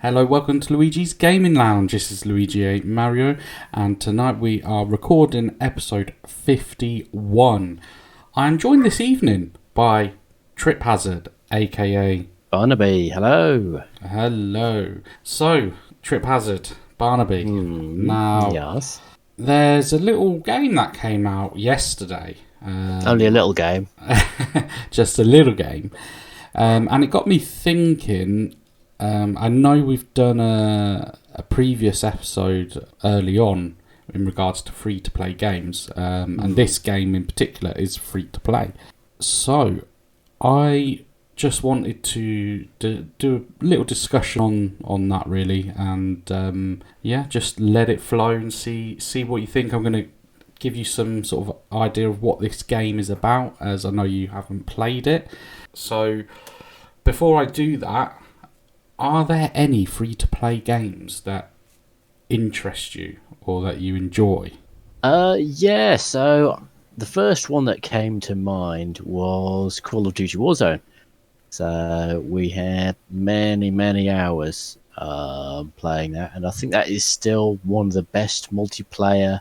Hello, welcome to Luigi's Gaming Lounge. This is Luigi 8 Mario, and tonight we are recording episode 51. I am joined this evening by Trip Hazard, aka Barnaby. Hello. Hello. So, Trip Hazard, Barnaby. Now, yes. There's a little game that came out yesterday. Only a little game. Just a little game. And it got me thinking. I know we've done a previous episode early on in regards to free-to-play games, and this game in particular is free-to-play. So I just wanted to do a little discussion on that, really, and just let it flow and see what you think. I'm going to give you some sort of idea of what this game is about, as I know you haven't played it. So before I do that, are there any free-to-play games that interest you or that you enjoy? Yeah, so the first one that came to mind was Call of Duty Warzone. So we had many hours playing that, and I think that is still one of the best multiplayer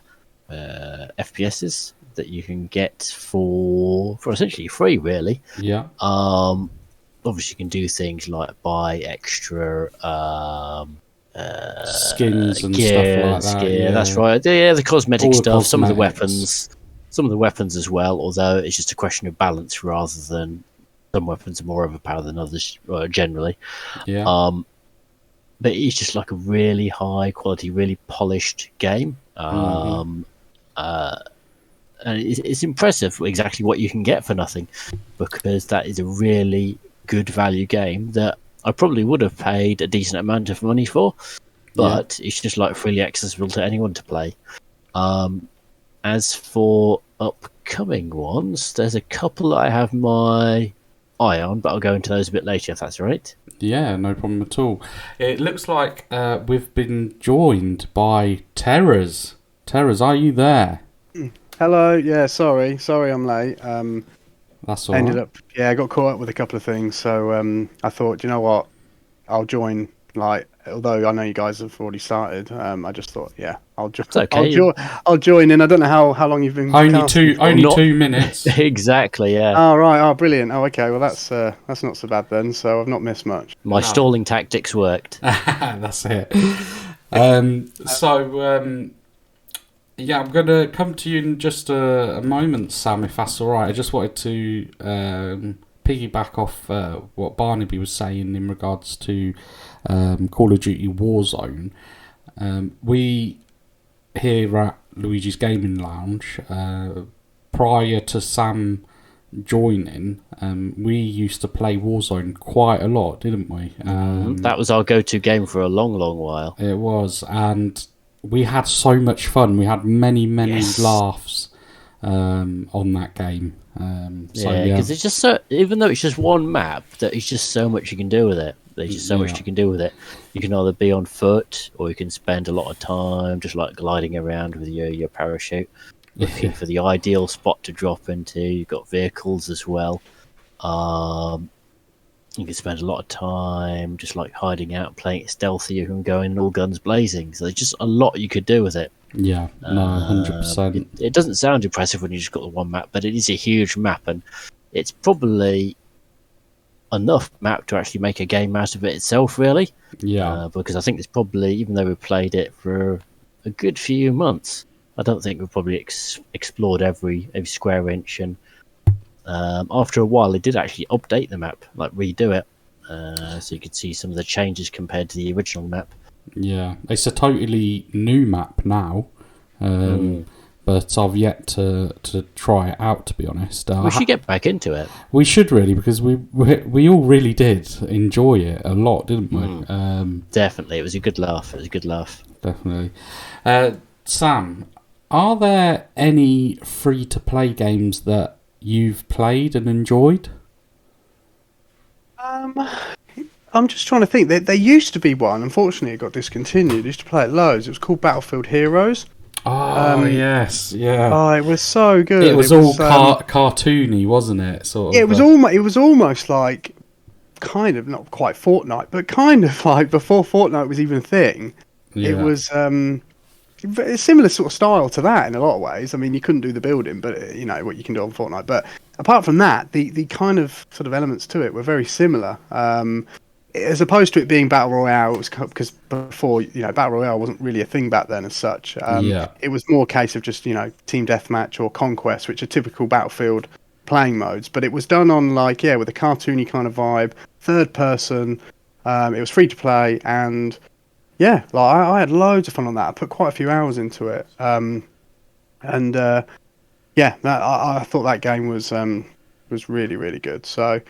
FPSs that you can get for essentially free, really. Yeah. Obviously, you can do things like buy extra skins and gear, stuff like that. Yeah, that's right. Yeah, the cosmetic All stuff, the some of the weapons as well. Although it's just a question of balance rather than some weapons are more overpowered than others generally. Yeah. But it's just like a really high quality, really polished game. And it's impressive exactly what you can get for nothing, because that is a really good value game that I probably would have paid a decent amount of money for, but it's just like freely accessible to anyone to play. As for upcoming ones, there's a couple I have my eye on, but I'll go into those a bit later if that's all right. Yeah, no problem at all. It looks like we've been joined by Terrors. Terrors, are you there? Hello. Yeah, sorry I'm late. That's all right. I got caught up with a couple of things, so I thought, you know what, I'll join. Although I know you guys have already started, I just thought, I'll join. Okay. I'll join in. I don't know how long you've been. Only 2 minutes. Exactly. Yeah. Oh right. Oh, brilliant. Oh, okay. Well, that's not so bad then. So I've not missed much. My stalling tactics worked. That's it. Yeah, I'm going to come to you in just a moment, Sam, if that's all right. I just wanted to piggyback off what Barnaby was saying in regards to Call of Duty Warzone. We here at Luigi's Gaming Lounge, prior to Sam joining, we used to play Warzone quite a lot, didn't we? That was our go-to game for a long while. It was, and we had so much fun. We had many laughs on that game. Because it's just so, even though it's just one map, that it's just so much you can do with it. There's just so much you can do with it. You can either be on foot, or you can spend a lot of time just like gliding around with your parachute, looking for the ideal spot to drop into. You've got vehicles as well. You can spend a lot of time just like hiding out, playing it stealthy. You can go in all guns blazing. So there's just a lot you could do with it. Yeah, no, 100%. It doesn't sound impressive when you just got the one map, but it is a huge map, and it's probably enough map to actually make a game out of it itself, really. Yeah. Because I think it's probably, even though we played it for a good few months, I don't think we've probably explored every square inch, and after a while, it did actually update the map, like redo it, so you could see some of the changes compared to the original map. Yeah, it's a totally new map now, but I've yet to try it out, to be honest. We should get back into it. We should really, because we all really did enjoy it a lot, didn't we? Definitely, it was a good laugh. Definitely. Sam, are there any free-to-play games that you've played and enjoyed? I'm just trying to think. There used to be one. Unfortunately, it got discontinued. I used to play it loads. It was called Battlefield Heroes. Oh, yes, yeah. Oh, it was so good. It was all cartoony, wasn't it? Sort of. It was almost like kind of not quite Fortnite, but kind of like before Fortnite was even a thing. Yeah. It was a similar sort of style to that in a lot of ways. I mean, you couldn't do the building, but you know what you can do on Fortnite. But apart from that, the kind of sort of elements to it were very similar. As opposed to it being battle royale, it was because before, you know, battle royale wasn't really a thing back then as such. It was more a case of just, you know, team deathmatch or conquest, which are typical Battlefield playing modes. But it was done on like, yeah, with a cartoony kind of vibe, third person. It was free to play, and yeah, like I had loads of fun on that. I put quite a few hours into it, yeah, I thought that game was really, really good. So.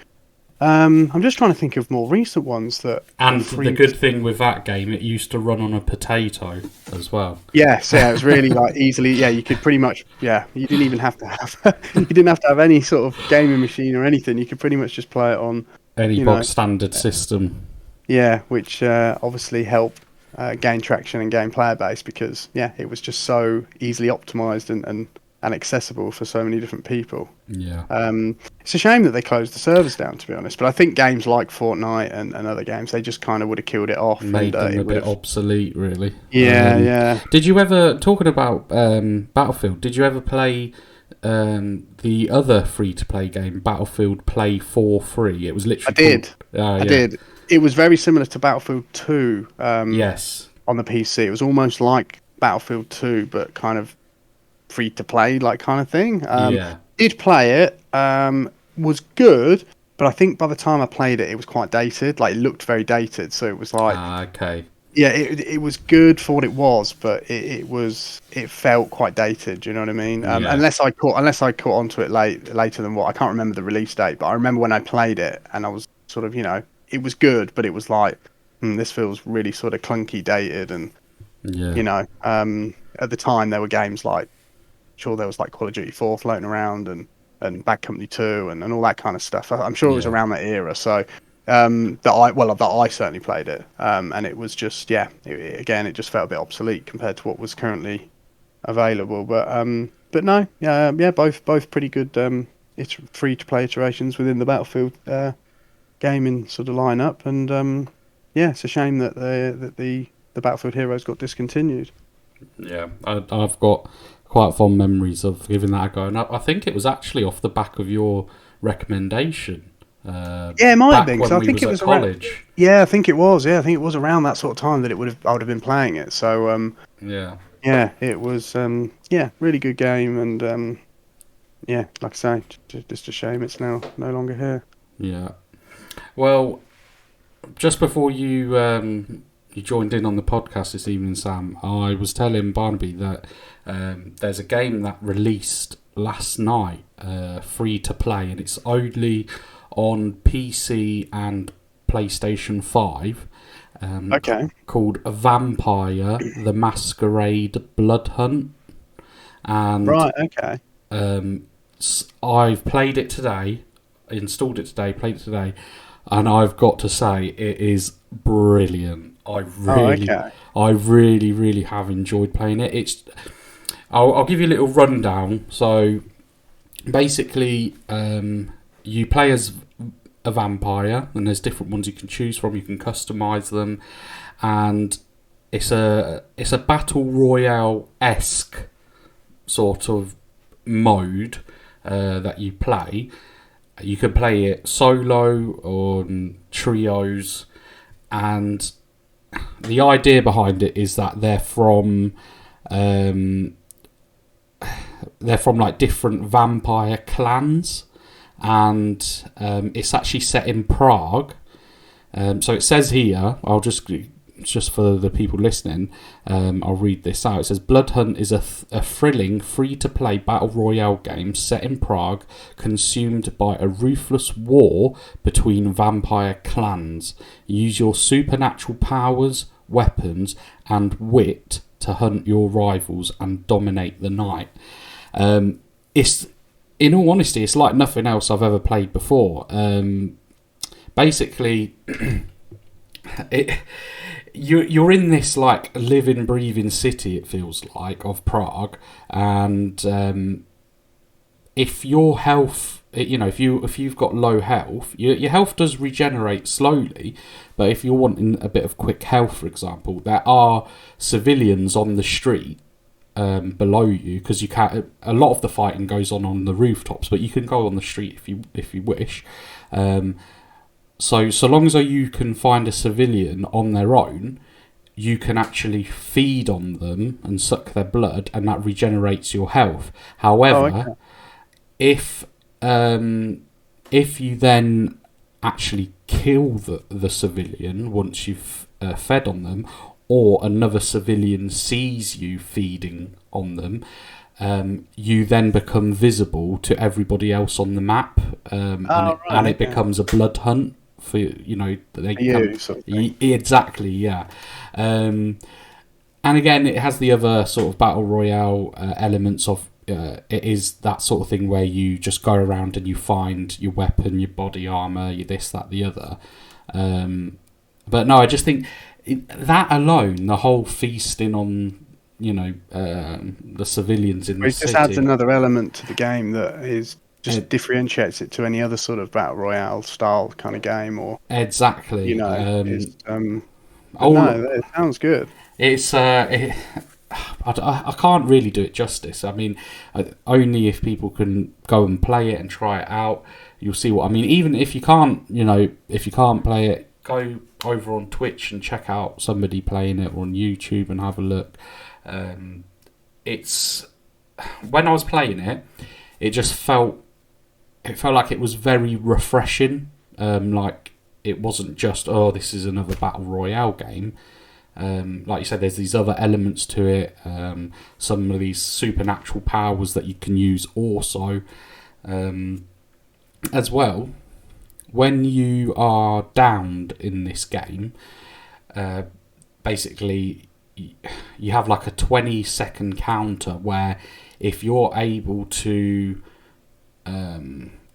I'm just trying to think of more recent ones that. And the good thing with that game, it used to run on a potato as well. Yes, yeah, it was really like easily. Yeah, you could pretty much. Yeah, you didn't even have to have. You didn't have to have any sort of gaming machine or anything. You could pretty much just play it on any box standard system. Yeah, which obviously helped gain traction and gain player base because it was just so easily optimized and accessible for so many different people. Yeah. It's a shame that they closed the servers down, to be honest. But I think games like Fortnite and other games, they just kind of would have killed it off. Made them a bit obsolete, really. Yeah. Did you ever, talking about Battlefield, did you ever play the other free-to-play game, Battlefield Play for Free? It was literally... I did. It was very similar to Battlefield 2 yes. on the PC. It was almost like Battlefield 2, but kind of free to play like kind of thing. Did play it, was good, but I think by the time I played it, it was quite dated. Like it looked very dated, so it was like okay. Yeah, it was good for what it was, but it felt quite dated. Do you know what I mean? Unless I caught onto it later than what I can't remember the release date, but I remember when I played it and I was sort of, you know, it was good, but it was like this feels really sort of clunky, dated, and you know, at the time there were games like. Sure, there was like Call of Duty 4 floating around and Bad Company 2 and all that kind of stuff. I'm sure it was around that era. So that I certainly played it, and it was just it just felt a bit obsolete compared to what was currently available. But no, both pretty good. It's free to play iterations within the Battlefield gaming sort of lineup, and it's a shame that the Battlefield Heroes got discontinued. Yeah, I've got quite fond memories of giving that a go, and I think it was actually off the back of your recommendation. It might have been. So I think it was college. I think it was. Yeah, I think it was around that sort of time that I would have been playing it. So it was really good game, and like I say, just a shame it's now no longer here. Yeah. Well, just before you joined in on the podcast this evening, Sam, I was telling Barnaby that there's a game that released last night, free to play, and it's only on PC and PlayStation 5. Called Vampire: The Masquerade Bloodhunt. And I've played it today, installed it today, played it today, and I've got to say it is brilliant. I really, really have enjoyed playing it. I'll give you a little rundown. So basically, you play as a vampire, and there's different ones you can choose from. You can customize them, and it's a battle royale-esque sort of mode that you play. You can play it solo or trios, and the idea behind it is that they're from like different vampire clans, and it's actually set in Prague. So it says here, I'll just for the people listening, I'll read this out. It says, Bloodhunt is a thrilling, free-to-play battle royale game set in Prague, consumed by a ruthless war between vampire clans. Use your supernatural powers, weapons, and wit to hunt your rivals and dominate the night. In all honesty, it's like nothing else I've ever played before. Basically, You're in this like living, breathing city, it feels like, of Prague, and if your health if you've got low health, your health does regenerate slowly. But if you're wanting a bit of quick health, for example, there are civilians on the street below you, because you can't. A lot of the fighting goes on the rooftops, but you can go on the street if you wish. So long as you can find a civilian on their own, you can actually feed on them and suck their blood, and that regenerates your health. However, if you then actually kill the civilian once you've fed on them, or another civilian sees you feeding on them, you then become visible to everybody else on the map, and it becomes a blood hunt for exactly, yeah. And again, it has the other sort of battle royale elements of it is that sort of thing where you just go around and you find your weapon, your body armor, your this, that, the other. But no, I just think that alone, the whole feasting on the civilians in the city, it just adds another element to the game that is just differentiates it to any other sort of battle royale style kind of game, or exactly. It sounds good. It's I can't really do it justice. I mean, only if people can go and play it and try it out, you'll see what I mean. Even if you can't, play it, go over on Twitch and check out somebody playing it, or on YouTube and have a look. It's when I was playing it, it just felt like it was very refreshing. Like it wasn't just, oh, this is another battle royale game. Like you said, there's these other elements to it. Some of these supernatural powers that you can use also. As well, when you are downed in this game, basically you have like a 20-second counter where if you're able to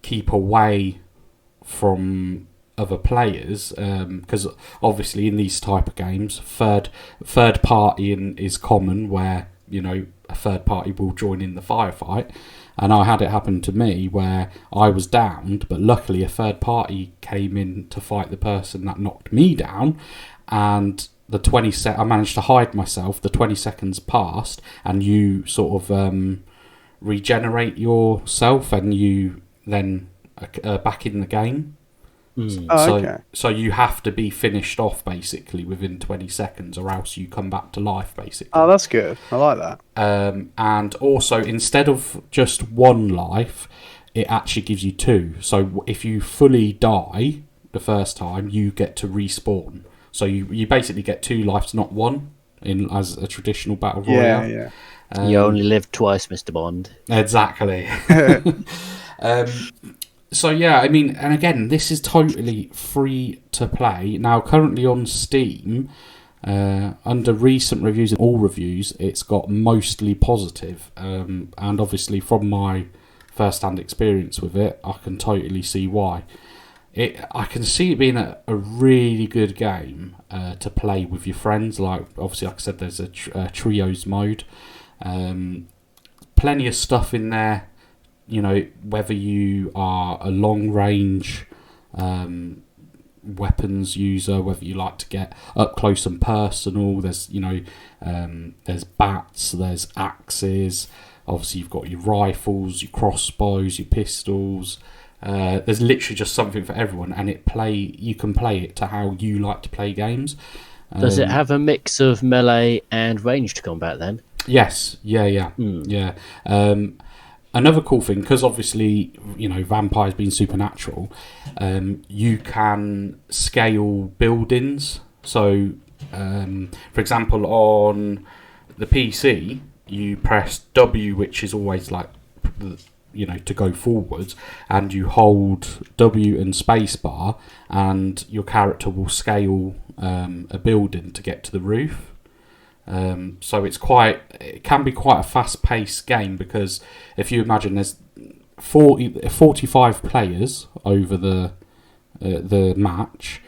keep away from other players, because obviously in these type of games, third party is common, where a third party will join in the firefight. And I had it happen to me where I was downed, but luckily a third party came in to fight the person that knocked me down, and I managed to hide myself. The 20 seconds passed, and you sort of regenerate yourself, and you then back in the game. So you have to be finished off basically within 20 seconds, or else you come back to life basically. Oh, that's good. I like that. And also, instead of just one life, it actually gives you two. So if you fully die the first time, you get to respawn. So you basically get two lives, not one, as a traditional battle royale. Yeah. You only live twice, Mr. Bond. Exactly. So yeah, I mean, and again, this is totally free to play. Now, currently on Steam, under recent reviews and all reviews, it's got mostly positive. And obviously from my first-hand experience with it, I can totally see why. I can see it being a really good game to play with your friends. Like I said, there's a trios mode. Plenty of stuff in there. Whether you are a long range weapons user, whether you like to get up close and personal, there's there's bats, there's axes. Obviously, you've got your rifles, your crossbows, your pistols. There's literally just something for everyone, and you can play it to how you like to play games. Does it have a mix of melee and ranged combat then? Yes, yeah. Another cool thing, because obviously, vampires being supernatural, you can scale buildings. So, for example, on the PC, you press W, which is always like, to go forwards, and you hold W and spacebar, and your character will scale a building to get to the roof. So it can be quite a fast-paced game, because if you imagine there's 45 players over the match,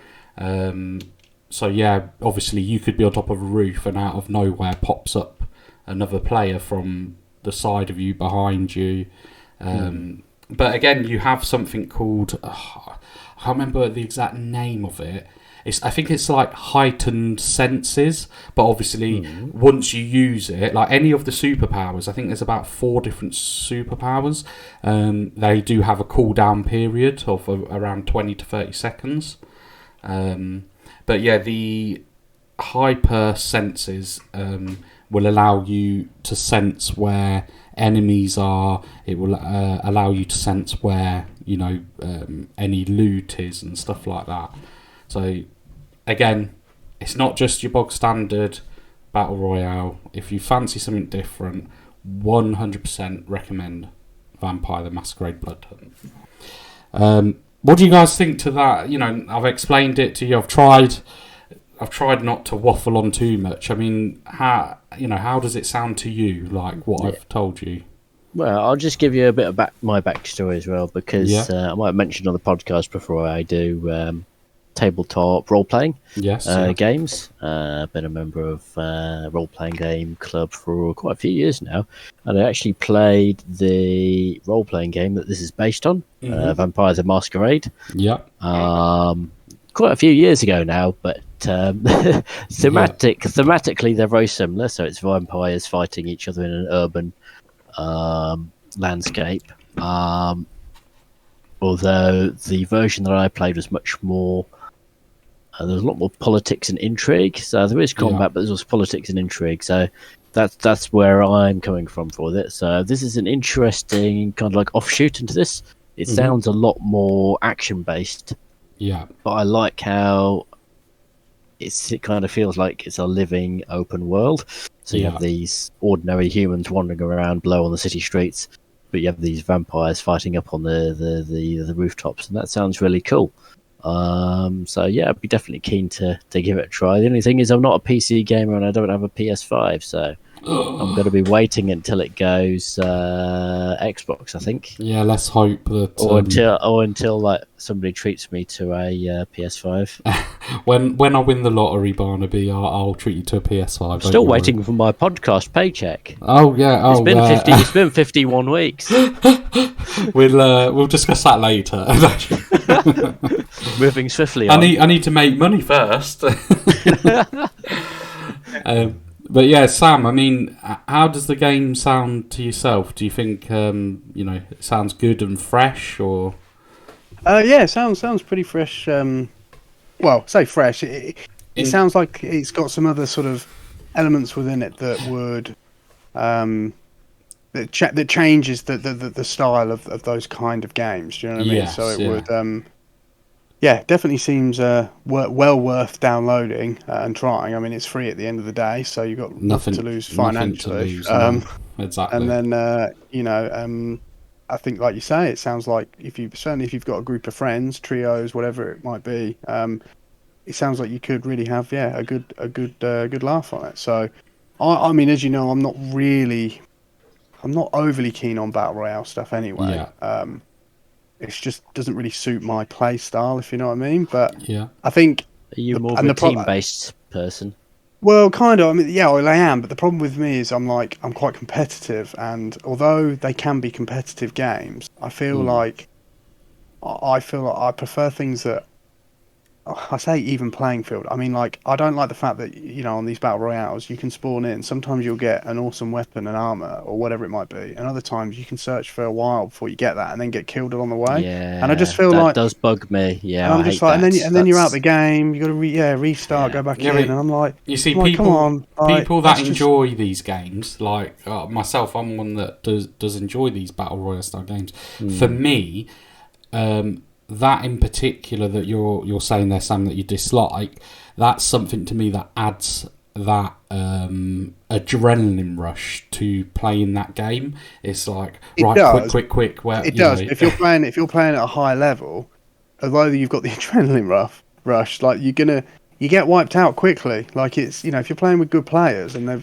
so yeah, obviously you could be on top of a roof, and out of nowhere pops up another player from the side of you, behind you, but again, you have something called I can't remember the exact name of it. I think it's like heightened senses, but obviously once you use it, like any of the superpowers, I think there's about 4 different superpowers. They do have a cooldown period of around 20 to 30 seconds. But yeah, the hyper senses will allow you to sense where enemies are. It will allow you to sense where any loot is and stuff like that. So again, it's not just your bog standard battle royale. If you fancy something different, 100% recommend Vampire the Masquerade Bloodhunt. What do you guys think to that? I've explained it to you. I've tried not to waffle on too much. I mean, how does it sound to you? Like what I've told you? Well, I'll just give you a bit of my backstory as well, because I might have mentioned on the podcast before I do tabletop role-playing games. Been a member of role-playing game club for quite a few years now, and I actually played the role-playing game that this is based on, Vampire the Masquerade. Yeah. Quite a few years ago now, but thematically they're very similar. So it's vampires fighting each other in an urban landscape. Although the version that I played was much more. There's a lot more politics and intrigue. So there is combat, but there's also politics and intrigue. So that's where I'm coming from for this. So this is an interesting kind of like offshoot into this. It sounds a lot more action based. Yeah. But I like how it kind of feels like it's a living open world. So you have these ordinary humans wandering around below on the city streets, but you have these vampires fighting up on the rooftops, and that sounds really cool. So yeah, I'd be definitely keen to give it a try. The only thing is I'm not a PC gamer and I don't have a PS5, so I'm going to be waiting until it goes Xbox, I think. Yeah, let's hope that. Or until like somebody treats me to a PS5. When I win the lottery, Barnaby, I'll treat you to a PS5. I'm still waiting for my podcast paycheck. Oh yeah, it's been 51 weeks. We'll discuss that later. Moving swiftly. I need to make money first. But yeah, Sam, I mean, how does the game sound to yourself? Do you think it sounds good and fresh, or? Yeah, it sounds pretty fresh. Well, say fresh. It sounds like it's got some other sort of elements within it that would that changes the style of those kind of games. Do you know what I mean? Yes, so it would. Yeah, definitely seems well worth downloading and trying. I mean, it's free at the end of the day, so you've got nothing to lose financially. Exactly. And then I think, like you say, it sounds like if you've got a group of friends, trios, whatever it might be, it sounds like you could really have a good laugh on it. So, I mean, as you know, I'm not overly keen on battle royale stuff anyway. Yeah. It just doesn't really suit my play style, if you know what I mean. But yeah, I think. Are you more of a team-based person? Well, kind of. I mean, yeah, well, I am. But the problem with me is I'm quite competitive, and although they can be competitive games, I feel like I prefer things that I say even playing field. I mean, like, I don't like the fact that on these battle royales you can spawn in. Sometimes you'll get an awesome weapon and armor or whatever it might be, and other times you can search for a while before you get that and then get killed along the way. Yeah, and I just feel that does bug me. Yeah, and I'm just like, and then you're out the game. You got to restart, go back in, and I'm like, you see, people that enjoy these games, like myself, I'm one that does enjoy these battle royale style games. For me, that in particular that you're saying there, Sam, that you dislike, that's something to me that adds that adrenaline rush to playing that game. It's like quick. Where it does. If you're playing at a high level, although you've got the adrenaline rush, like you get wiped out quickly. Like it's if you're playing with good players and as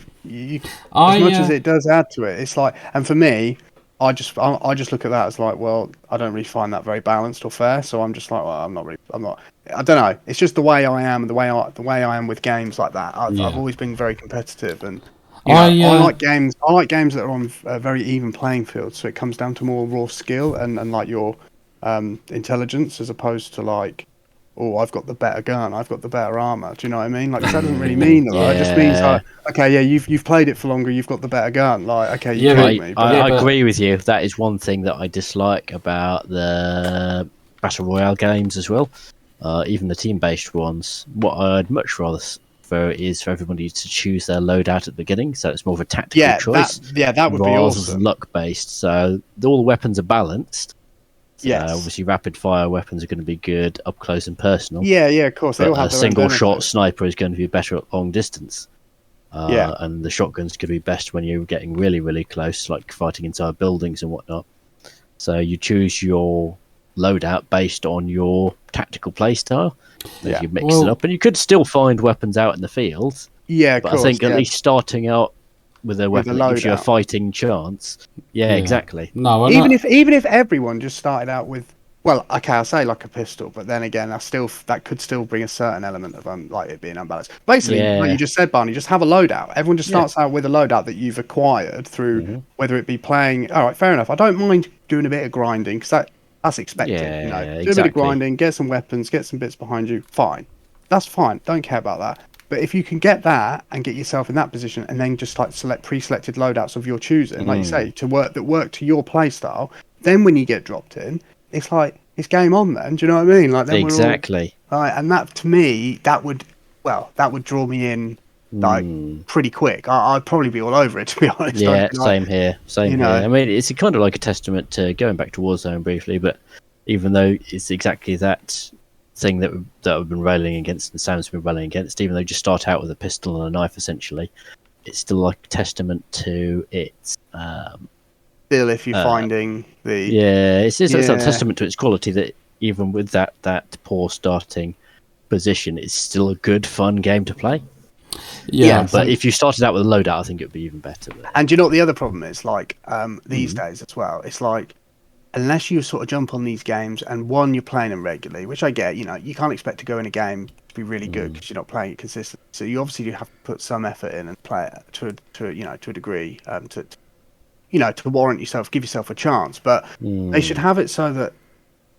much as it does add to it, it's like, and for me, I just look at that as like, well, I don't really find that very balanced or fair. So I'm just like, well, I don't know. It's just the way I am, the way I am with games like that. I've always been very competitive, and I like games. I like games that are on a very even playing field. So it comes down to more raw skill and like your intelligence, as opposed to like, oh, I've got the better gun, I've got the better armor. Do you know what I mean? Like, 'cause that doesn't really mean that. It just means like, okay, yeah, you've played it for longer, you've got the better gun. Like, okay, you killed me. But I agree with you. That is one thing that I dislike about the Battle Royale games as well. Even the team-based ones. What I'd much rather is for everybody to choose their loadout at the beginning, so it's more of a tactical choice. That would be awesome. Than luck-based. So all the weapons are balanced. Yes. Obviously, rapid-fire weapons are going to be good up close and personal. Yeah, of course. They all have a single-shot sniper is going to be better at long distance. Yeah. And the shotgun's going to be best when you're getting really, really close, like fighting inside buildings and whatnot. So you choose your loadout based on your tactical playstyle. You mix it up, and you could still find weapons out in the field. Yeah, but I think at least starting out with a weapon that gives you a fighting chance. Yeah, exactly. No, even if everyone just started out with, well, okay, I'll say like a pistol, but then again, that could still bring a certain element of like it being unbalanced. Basically, like you just said, Barney, just have a loadout. Everyone just starts out with a loadout that you've acquired through whether it be playing. All right, fair enough. I don't mind doing a bit of grinding because that's expected. Do a bit of grinding, get some weapons, get some bits behind you. Fine, that's fine. Don't care about that. But if you can get that and get yourself in that position, and then just like select pre-selected loadouts of your choosing, like you say, to work to your play style, then when you get dropped in, it's like it's game on. Then do you know what I mean? Like then exactly. And that to me, that would draw me in like pretty quick. I'd probably be all over it, to be honest. Yeah, same here. I mean, it's kind of like a testament to going back to Warzone briefly, but even though it's exactly that thing that I've been railing against and Sam's been railing against, even though you just start out with a pistol and a knife essentially, it's still like a testament to its still if you're finding the it's a testament to its quality that even with that poor starting position, it's still a good fun game to play. But if you started out with a loadout, I think it would be even better. And you know what the other problem is, like these days as well, it's like unless you sort of jump on these games and you're playing them regularly, which I get, you can't expect to go in a game to be really good because you're not playing it consistently. So you obviously have to put some effort in and play it to a degree to warrant yourself, give yourself a chance. But they should have it so that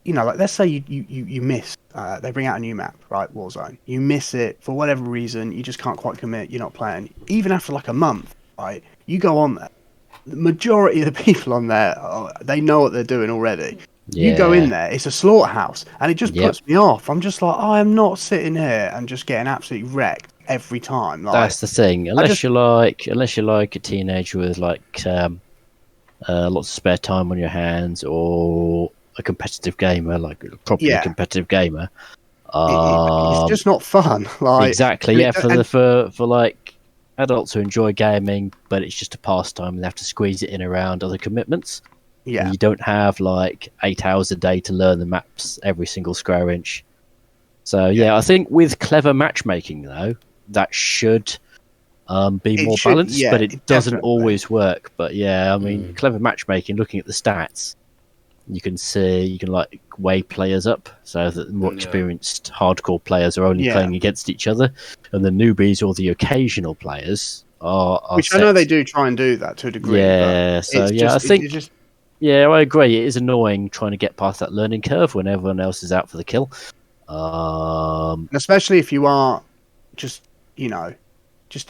like let's say you miss, they bring out a new map, right, Warzone. You miss it for whatever reason, you just can't quite commit. You're not playing, even after like a month, right? You go on there. The majority of the people on there, they know what they're doing already. You go in there, it's a slaughterhouse, and it just puts me off. I'm just like, I am not sitting here and just getting absolutely wrecked every time. Like, that's the thing. Unless you're like a teenager with like lots of spare time on your hands, or a competitive gamer, like a properly competitive gamer, it's just not fun. Like exactly, for like adults who enjoy gaming, but it's just a pastime. They have to squeeze it in around other commitments. Yeah, you don't have like 8 hours a day to learn the maps every single square inch. So I think with clever matchmaking though, that should be more balanced, but it doesn't always work. But I mean, clever matchmaking, looking at the stats, you can like weigh players up so that the more experienced hardcore players are only playing against each other, and the newbies or the occasional players are which set. I know they do try and do that to a degree. I think I agree. It is annoying trying to get past that learning curve when everyone else is out for the kill, and especially if you are just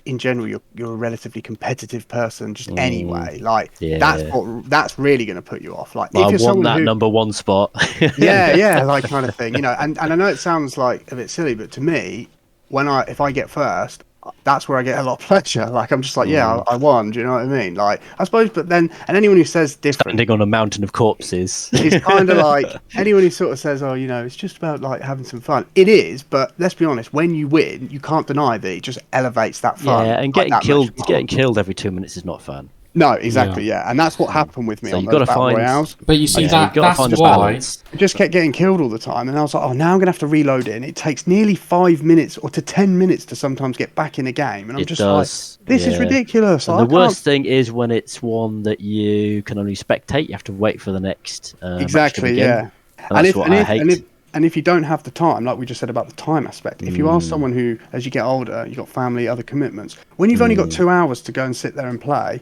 in general, you're a relatively competitive person, just anyway. Like that's really going to put you off. Like if you're someone that number one spot. like kind of thing, And I know it sounds like a bit silly, but to me, if I get first, that's where I get a lot of pleasure. Like I'm just like, I won. Do you know what I mean? Like I suppose, but then, and anyone who says different, standing on a mountain of corpses, is kind of like anyone who sort of says, "Oh, it's just about like having some fun." It is, but let's be honest. When you win, you can't deny that it just elevates that fun. Yeah, and getting killed every 2 minutes is not fun. No, exactly, and that's what happened with me on those battle royales. But you see, that's why I just kept getting killed all the time, and I was like, oh, now I'm gonna have to reload it, and it takes nearly 5 minutes or to 10 minutes to sometimes get back in a game, and I'm like, this is ridiculous. And the worst thing is when it's one that you can only spectate. You have to wait for the next exactly, match to begin. And that's what I hate. And if you don't have the time, like we just said about the time aspect, if you are someone who, as you get older, you've got family, other commitments, when you've only got 2 hours to go and sit there and play,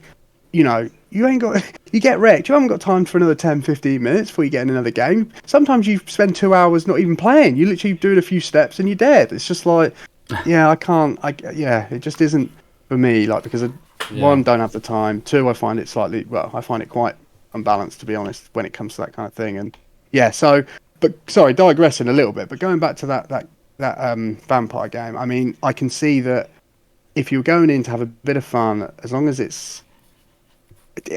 you know, you ain't got, you get wrecked. You haven't got time for another 10, 15 minutes before you get in another game. Sometimes you spend 2 hours not even playing. You literally doing a few steps and you're dead. It's just like, yeah, it just isn't for me. Like, because one, don't have the time. Two, I find it I find it quite unbalanced, to be honest, when it comes to that kind of thing. And yeah, so, but sorry, digressing a little bit, but going back to that vampire game, I mean, I can see that if you're going in to have a bit of fun, as long as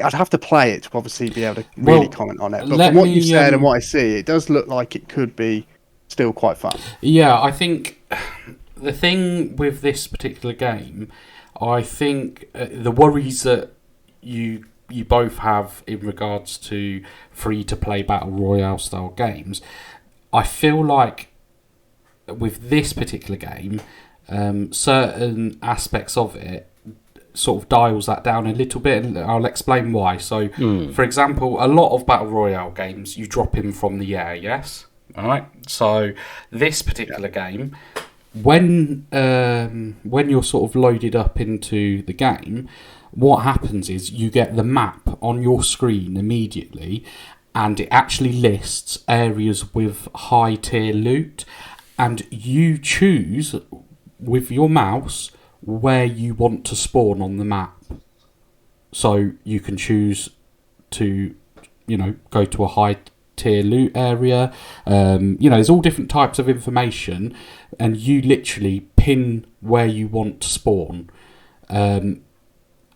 I'd have to play it to obviously be able to really comment on it. But from what you said and what I see, it does look like it could be still quite fun. Yeah, I think the thing with this particular game, I think the worries that you both have in regards to free-to-play battle royale style games, I feel like with this particular game, certain aspects of it sort of dials that down a little bit, and I'll explain why. So, for example, a lot of battle royale games, you drop in from the air, yes? All right. So, this particular game, when you're sort of loaded up into the game, what happens is you get the map on your screen immediately, and it actually lists areas with high tier loot, and you choose with your mouse where you want to spawn on the map. So you can choose to, go to a high tier loot area. There's all different types of information, and you literally pin where you want to spawn.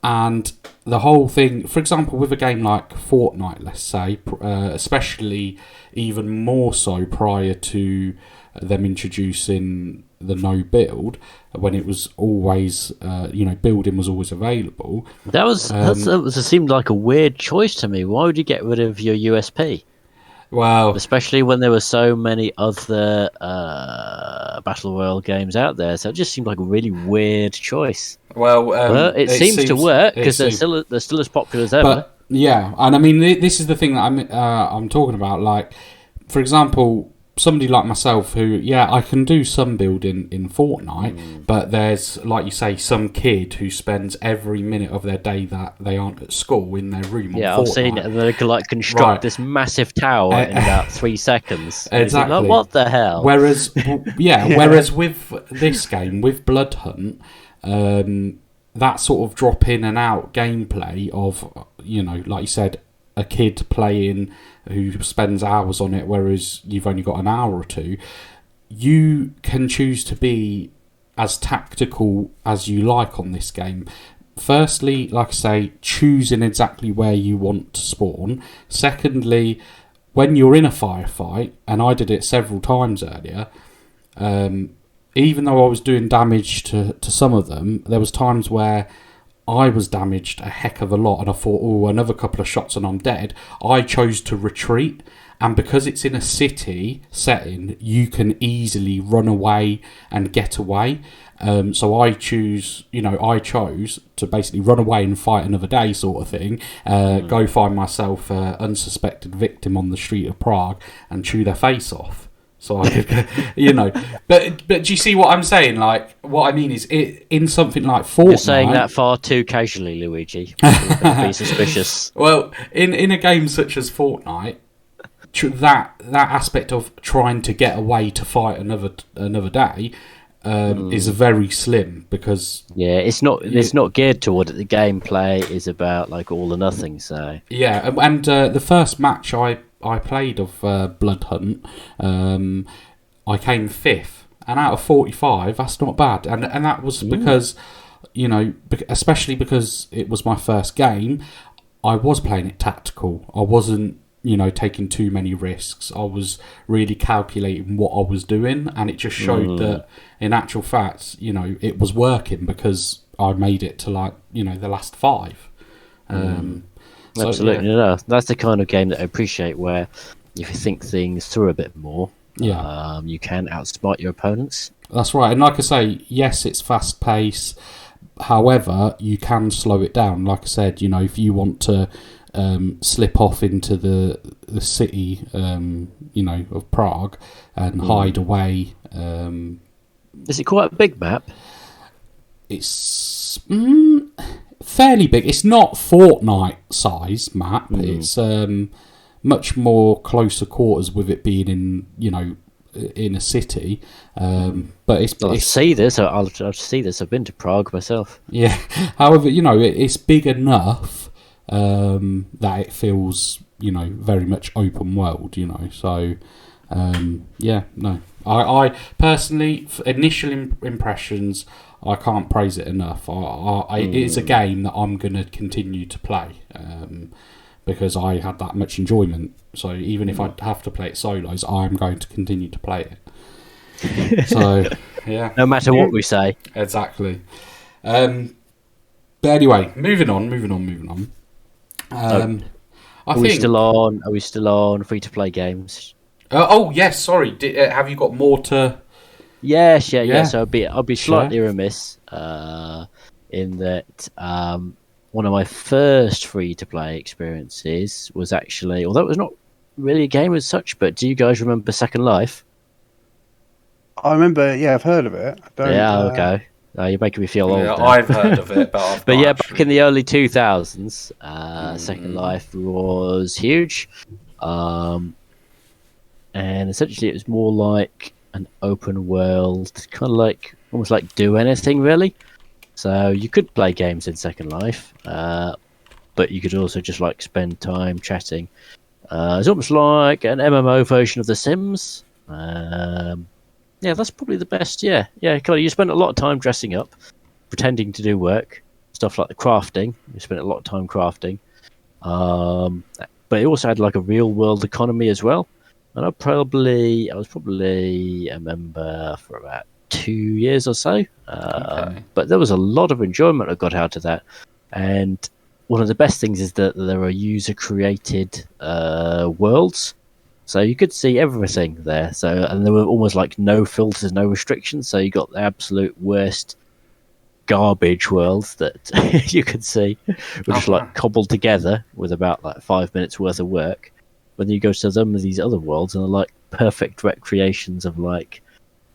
And the whole thing, for example, with a game like Fortnite, let's say, especially even more so prior to them introducing the no build, when it was always, building was always available. That seemed like a weird choice to me. Why would you get rid of your USP? Well, especially when there were so many other battle royale games out there, so it just seemed like a really weird choice. Well, it seems to work because they're still as popular as ever. But, yeah, and I mean, this is the thing that I'm talking about. Like, for example, somebody like myself who, I can do some building in Fortnite, but there's, like you say, some kid who spends every minute of their day that they aren't at school in their room on Fortnite. I've seen it, and they can construct this massive tower in about 3 seconds. Exactly. Like, what the hell? Whereas, whereas with this game, with Bloodhunt, that sort of drop in and out gameplay of, like you said, a kid playing who spends hours on it, whereas you've only got an hour or two, you can choose to be as tactical as you like on this game. Firstly, like I say, choosing exactly where you want to spawn. Secondly, when you're in a firefight, and I did it several times earlier, even though I was doing damage to some of them, there was times where I was damaged a heck of a lot, and I thought, another couple of shots and I'm dead. I chose to retreat, and because it's in a city setting, you can easily run away and get away. So I chose to basically run away and fight another day, sort of thing. Go find myself an unsuspected victim on the street of Prague and chew their face off. So I could, but do you see what I'm saying? Like, what I mean is, in something like Fortnite, you're saying that far too casually, Luigi. Be suspicious. Well, in a game such as Fortnite, that aspect of trying to get away to fight another day is very slim, because it's not geared toward it. The gameplay is about like all or nothing. So and the first match I played of Bloodhunt, I came 5th, and out of 45, that's not bad. And that was because, especially because it was my first game, I was playing it tactical. I wasn't, taking too many risks. I was really calculating what I was doing, and it just showed that, in actual fact, it was working because I made it to the last 5. Absolutely, no. That's the kind of game that I appreciate, where if you think things through a bit more, you can outsmart your opponents. That's right, and like I say, yes, it's fast paced. However, you can slow it down. Like I said, if you want to slip off into the city, of Prague and hide away. Is it quite a big map? It's fairly big. It's not Fortnite size map. It's much more closer quarters with it being in a city. But I'll see this. I'll see this. I've been to Prague myself. Yeah. However, it's big enough that it feels very much open world. So no. I personally, initial impressions, I can't praise it enough. It is a game that I'm going to continue to play because I had that much enjoyment. So even if I have to play it solos, I'm going to continue to play it. So, yeah. No matter what we say. Exactly. But anyway, moving on. Are we still on free-to-play games? Oh yes, sorry. Have you got more to? Yes, yeah. So I'll be slightly remiss in that one of my first free-to-play experiences was actually, although it was not really a game as such, but do you guys remember Second Life? I remember. Yeah, I've heard of it. Okay. You're making me feel old. Yeah, now. I've heard of it, but I've but not yeah, actually... back in the early 2000s, Second Life was huge. And essentially it was more like an open world, kind of like almost like Do Anything really. So you could play games in Second Life, but you could also just like spend time chatting. It's almost like an MMO version of The Sims. Yeah, that's probably the best. Yeah. Kind of, you spend a lot of time dressing up, pretending to do work, stuff like the crafting. You spent a lot of time crafting, but it also had like a real world economy as well. And I was probably a member for about 2 years or so. Okay. But there was a lot of enjoyment I got out of that. And one of the best things is that there are user-created worlds. So you could see everything there. And there were almost like no filters, no restrictions. So you got the absolute worst garbage worlds that you could see, which is like cobbled together with about like 5 minutes worth of work. But then you go to some of these other worlds and they're like perfect recreations of like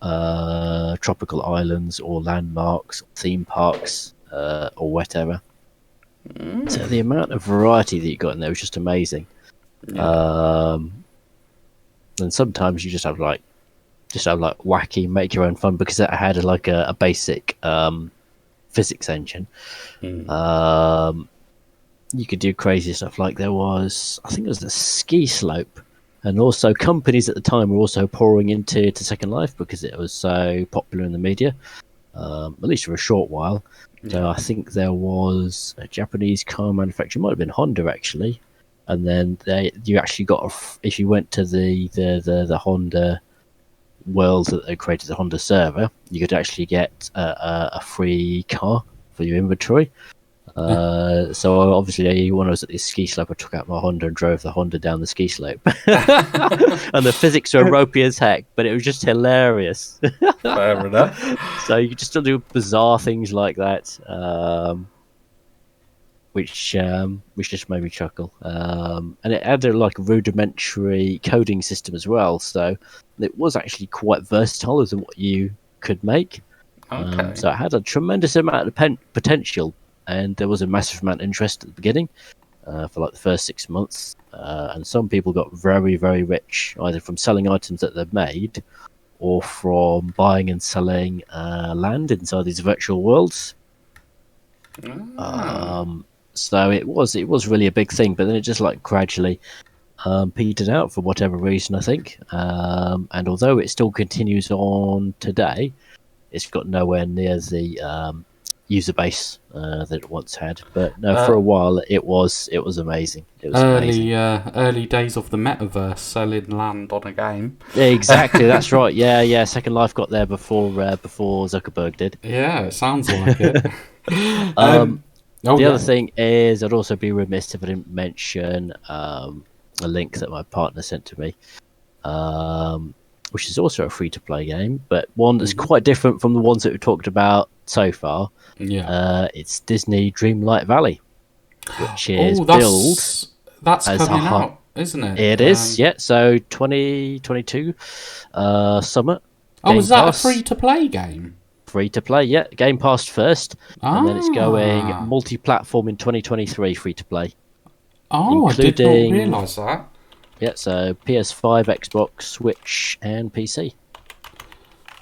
tropical islands or landmarks, or theme parks, or whatever. So the amount of variety that you got in there was just amazing. Yeah. And sometimes you just have like wacky, make your own fun because it had like a basic physics engine. You could do crazy stuff like I think it was the ski slope, and also companies at the time were also pouring into Second Life because it was so popular in the media, at least for a short while. So I think there was a Japanese car manufacturer, might have been Honda actually, and then you actually got if you went to the Honda world that they created, the Honda server, you could actually get a free car for your inventory. So obviously when I was at this ski slope, I took out my Honda and drove the Honda down the ski slope. And the physics were ropey as heck, but it was just hilarious. Fair enough. So you could just still do bizarre things like that, which just made me chuckle. And it had a rudimentary coding system as well, so it was actually quite versatile as to what you could make. Okay. So it had a tremendous amount of potential. And there was a massive amount of interest at the beginning for like the first 6 months. And some people got very, very rich, either from selling items that they've made or from buying and selling land inside these virtual worlds. So it was really a big thing, but then it just like gradually petered out for whatever reason, I think. And although it still continues on today, it's got nowhere near the user base that it once had, but no, for a while it was amazing. It was early days of the metaverse, selling land on a game. Yeah, exactly. That's right. Yeah. Second Life got there before Zuckerberg did. Yeah, it sounds like it. The other thing is, I'd also be remiss if I didn't mention a link that my partner sent to me, which is also a free-to-play game, but one that's quite different from the ones that we talked about so far. Yeah, it's Disney Dreamlight Valley, which is that's coming out. isn't it? It is, yeah. So 2022 summer. Oh, is Game that Pass, a free-to-play game? free to play? Yeah, Game Pass first, and then it's going Ah. multi-platform in 2023, free to play. Oh, I did not realise that. Yeah, so PS5, Xbox, Switch, and PC.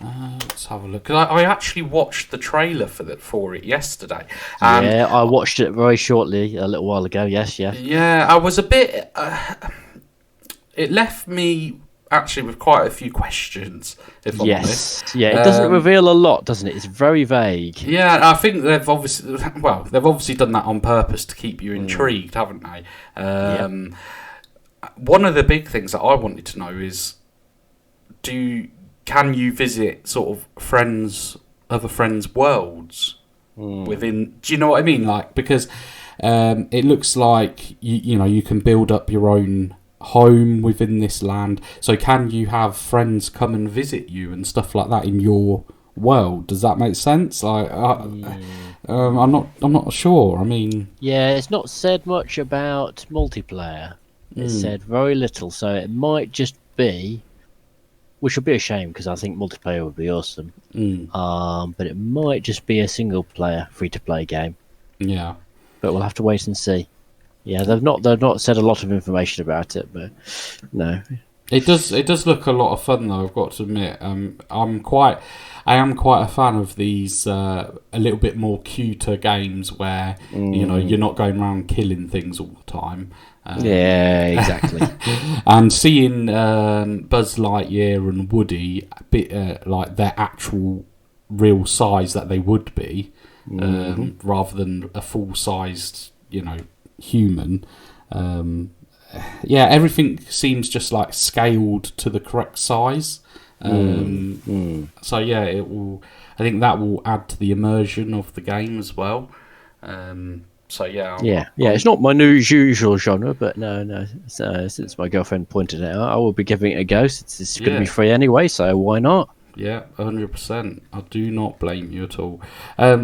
Let's have a look. 'Cause I actually watched the trailer for it yesterday. Yeah, I watched it very shortly, a little while ago. Yes, yeah. Yeah, I was a bit. It left me actually with quite a few questions, if I'm honest. Yeah, it doesn't reveal a lot, doesn't it? It's very vague. Yeah, I think they've obviously done that on purpose to keep you intrigued, haven't they? One of the big things that I wanted to know is, can you visit sort of other friends' worlds within? Do you know what I mean? Like, because it looks like you can build up your own home within this land. So can you have friends come and visit you and stuff like that in your world? Does that make sense? Like, I'm not sure. I mean, yeah, it's not said much about multiplayer. It's said very little, so it might just be, which would be a shame because I think multiplayer would be awesome. But it might just be a single player free to play game. Yeah, but we'll have to wait and see. Yeah, they've not said a lot of information about it, but no. It does look a lot of fun though, I've got to admit. I am quite a fan of these a little bit more cuter games where you're not going around killing things all the time. Yeah, exactly. And seeing Buzz Lightyear and Woody a bit like their actual real size that they would be, rather than a full-sized, human. Everything seems just like scaled to the correct size. So yeah, it will. I think that will add to the immersion of the game as well. So yeah, it's not my usual genre, but no. So, since my girlfriend pointed it out, I will be giving it a go. Since it's going to be free anyway, so why not? Yeah, 100%. I do not blame you at all.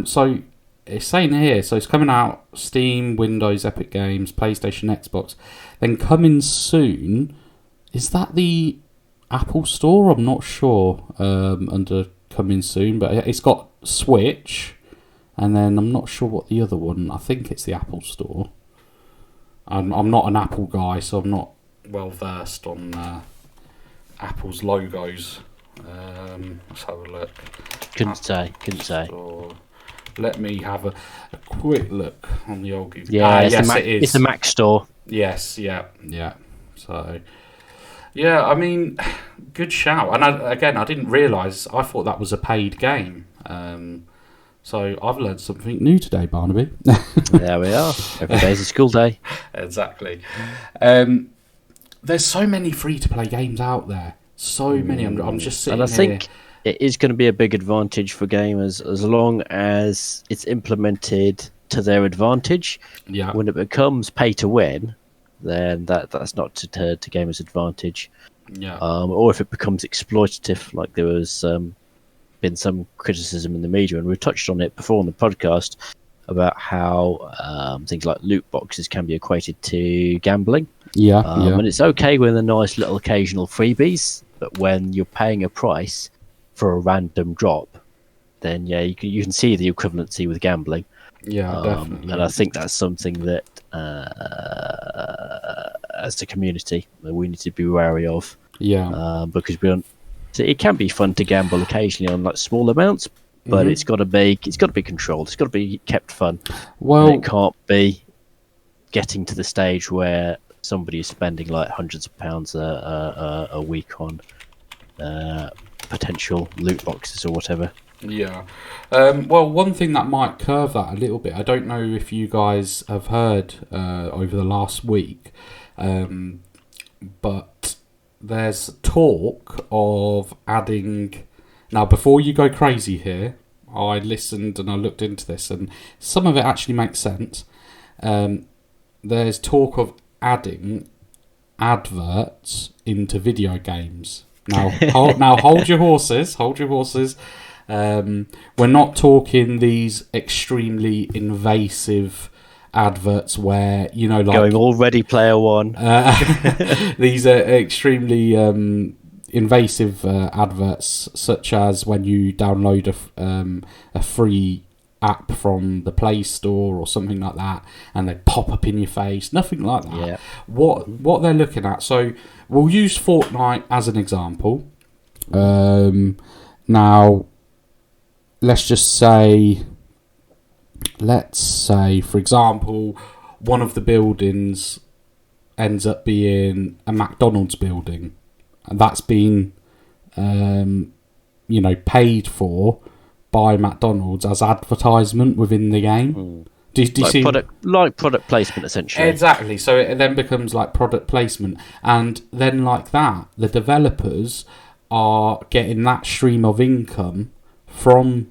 So it's saying here, so it's coming out Steam, Windows, Epic Games, PlayStation, Xbox. Then coming soon, is that the Apple Store? I'm not sure. Under coming soon, but it's got Switch. And then I'm not sure what the other one. I think it's the Apple Store. I'm not an Apple guy, so I'm not well versed on Apple's logos. Let's have a look. Couldn't say. Store. Let me have a quick look on the old Google. Yeah, it is. It's a Mac store. Yes, yeah. So, yeah, I mean, good shout. And I didn't realise. I thought that was a paid game. So I've learned something new today, Barnaby. There we are. Every day's a school day. Exactly. There's so many free-to-play games out there. So many. I'm just sitting here. And I think it is going to be a big advantage for gamers as long as it's implemented to their advantage. Yeah. When it becomes pay to win, then that's not to gamers' advantage. Yeah. Or if it becomes exploitative, like there was been some criticism in the media, and we've touched on it before on the podcast about how things like loot boxes can be equated to gambling. Yeah. And it's okay with a nice little occasional freebies, but when you're paying a price for a random drop, then you can see the equivalency with gambling. Yeah, definitely. And I think that's something that as a community we need to be wary of. Yeah. Because it can be fun to gamble occasionally on like small amounts, but it's got to be controlled. It's got to be kept fun. Well, and it can't be getting to the stage where somebody is spending like hundreds of pounds a week on potential loot boxes or whatever. Yeah. Well, one thing that might curve that a little bit, I don't know if you guys have heard over the last week, but there's talk of adding... Now, before you go crazy here, I listened and I looked into this, and some of it actually makes sense. There's talk of adding adverts into video games. Now, hold your horses. Hold your horses. We're not talking these extremely invasive adverts where, you know, like Going all Ready Player One. These are extremely invasive adverts, such as when you download a free app from the Play Store or something like that, and they pop up in your face. Nothing like that. Yeah. What they're looking at. So we'll use Fortnite as an example. Now, let's say, for example, one of the buildings ends up being a McDonald's building, and that's been, paid for by McDonald's as advertisement within the game. Do you see product placement, essentially? Exactly. So it then becomes like product placement, and then like that, the developers are getting that stream of income from,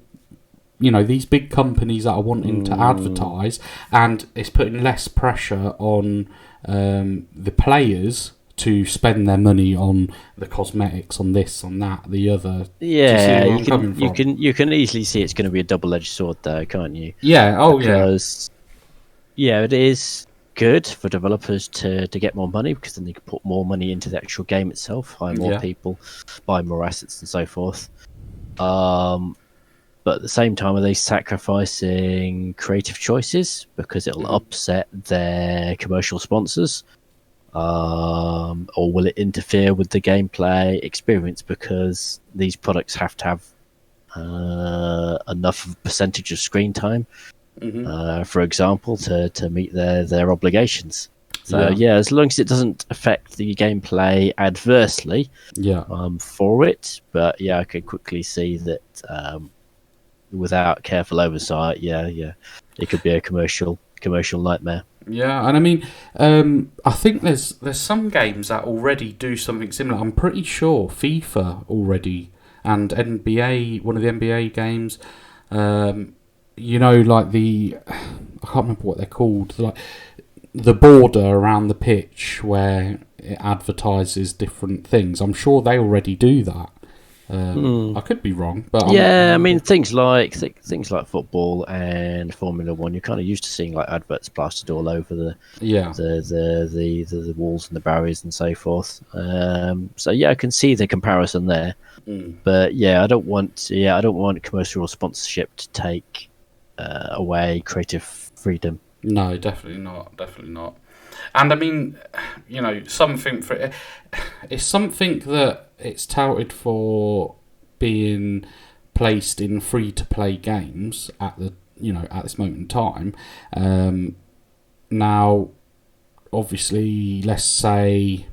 you know, these big companies that are wanting to advertise, and it's putting less pressure on the players to spend their money on the cosmetics, on this, on that, the other. Yeah, you can easily see it's going to be a double-edged sword, though, can't you? Yeah. Because, it is good for developers to get more money, because then they can put more money into the actual game itself, hire more people, buy more assets, and so forth. But at the same time, are they sacrificing creative choices because it'll upset their commercial sponsors? Or will it interfere with the gameplay experience because these products have to have enough percentage of screen time, for example, to meet their obligations? So as long as it doesn't affect the gameplay adversely, for it. But I could quickly see that without careful oversight, it could be a commercial nightmare. Yeah, and I mean, I think there's some games that already do something similar. I'm pretty sure FIFA already, and NBA, one of the NBA games, like I can't remember what they're called, like the border around the pitch where it advertises different things. I'm sure they already do that. I could be wrong, but I mean things like football and Formula One, you're kind of used to seeing like adverts plastered all over the walls and the barriers and so forth. So I can see the comparison there, but I don't want commercial sponsorship to take away creative freedom. No, definitely not. And I mean, it's something that it's touted for being placed in free-to-play games at this moment in time. Now, obviously, let's say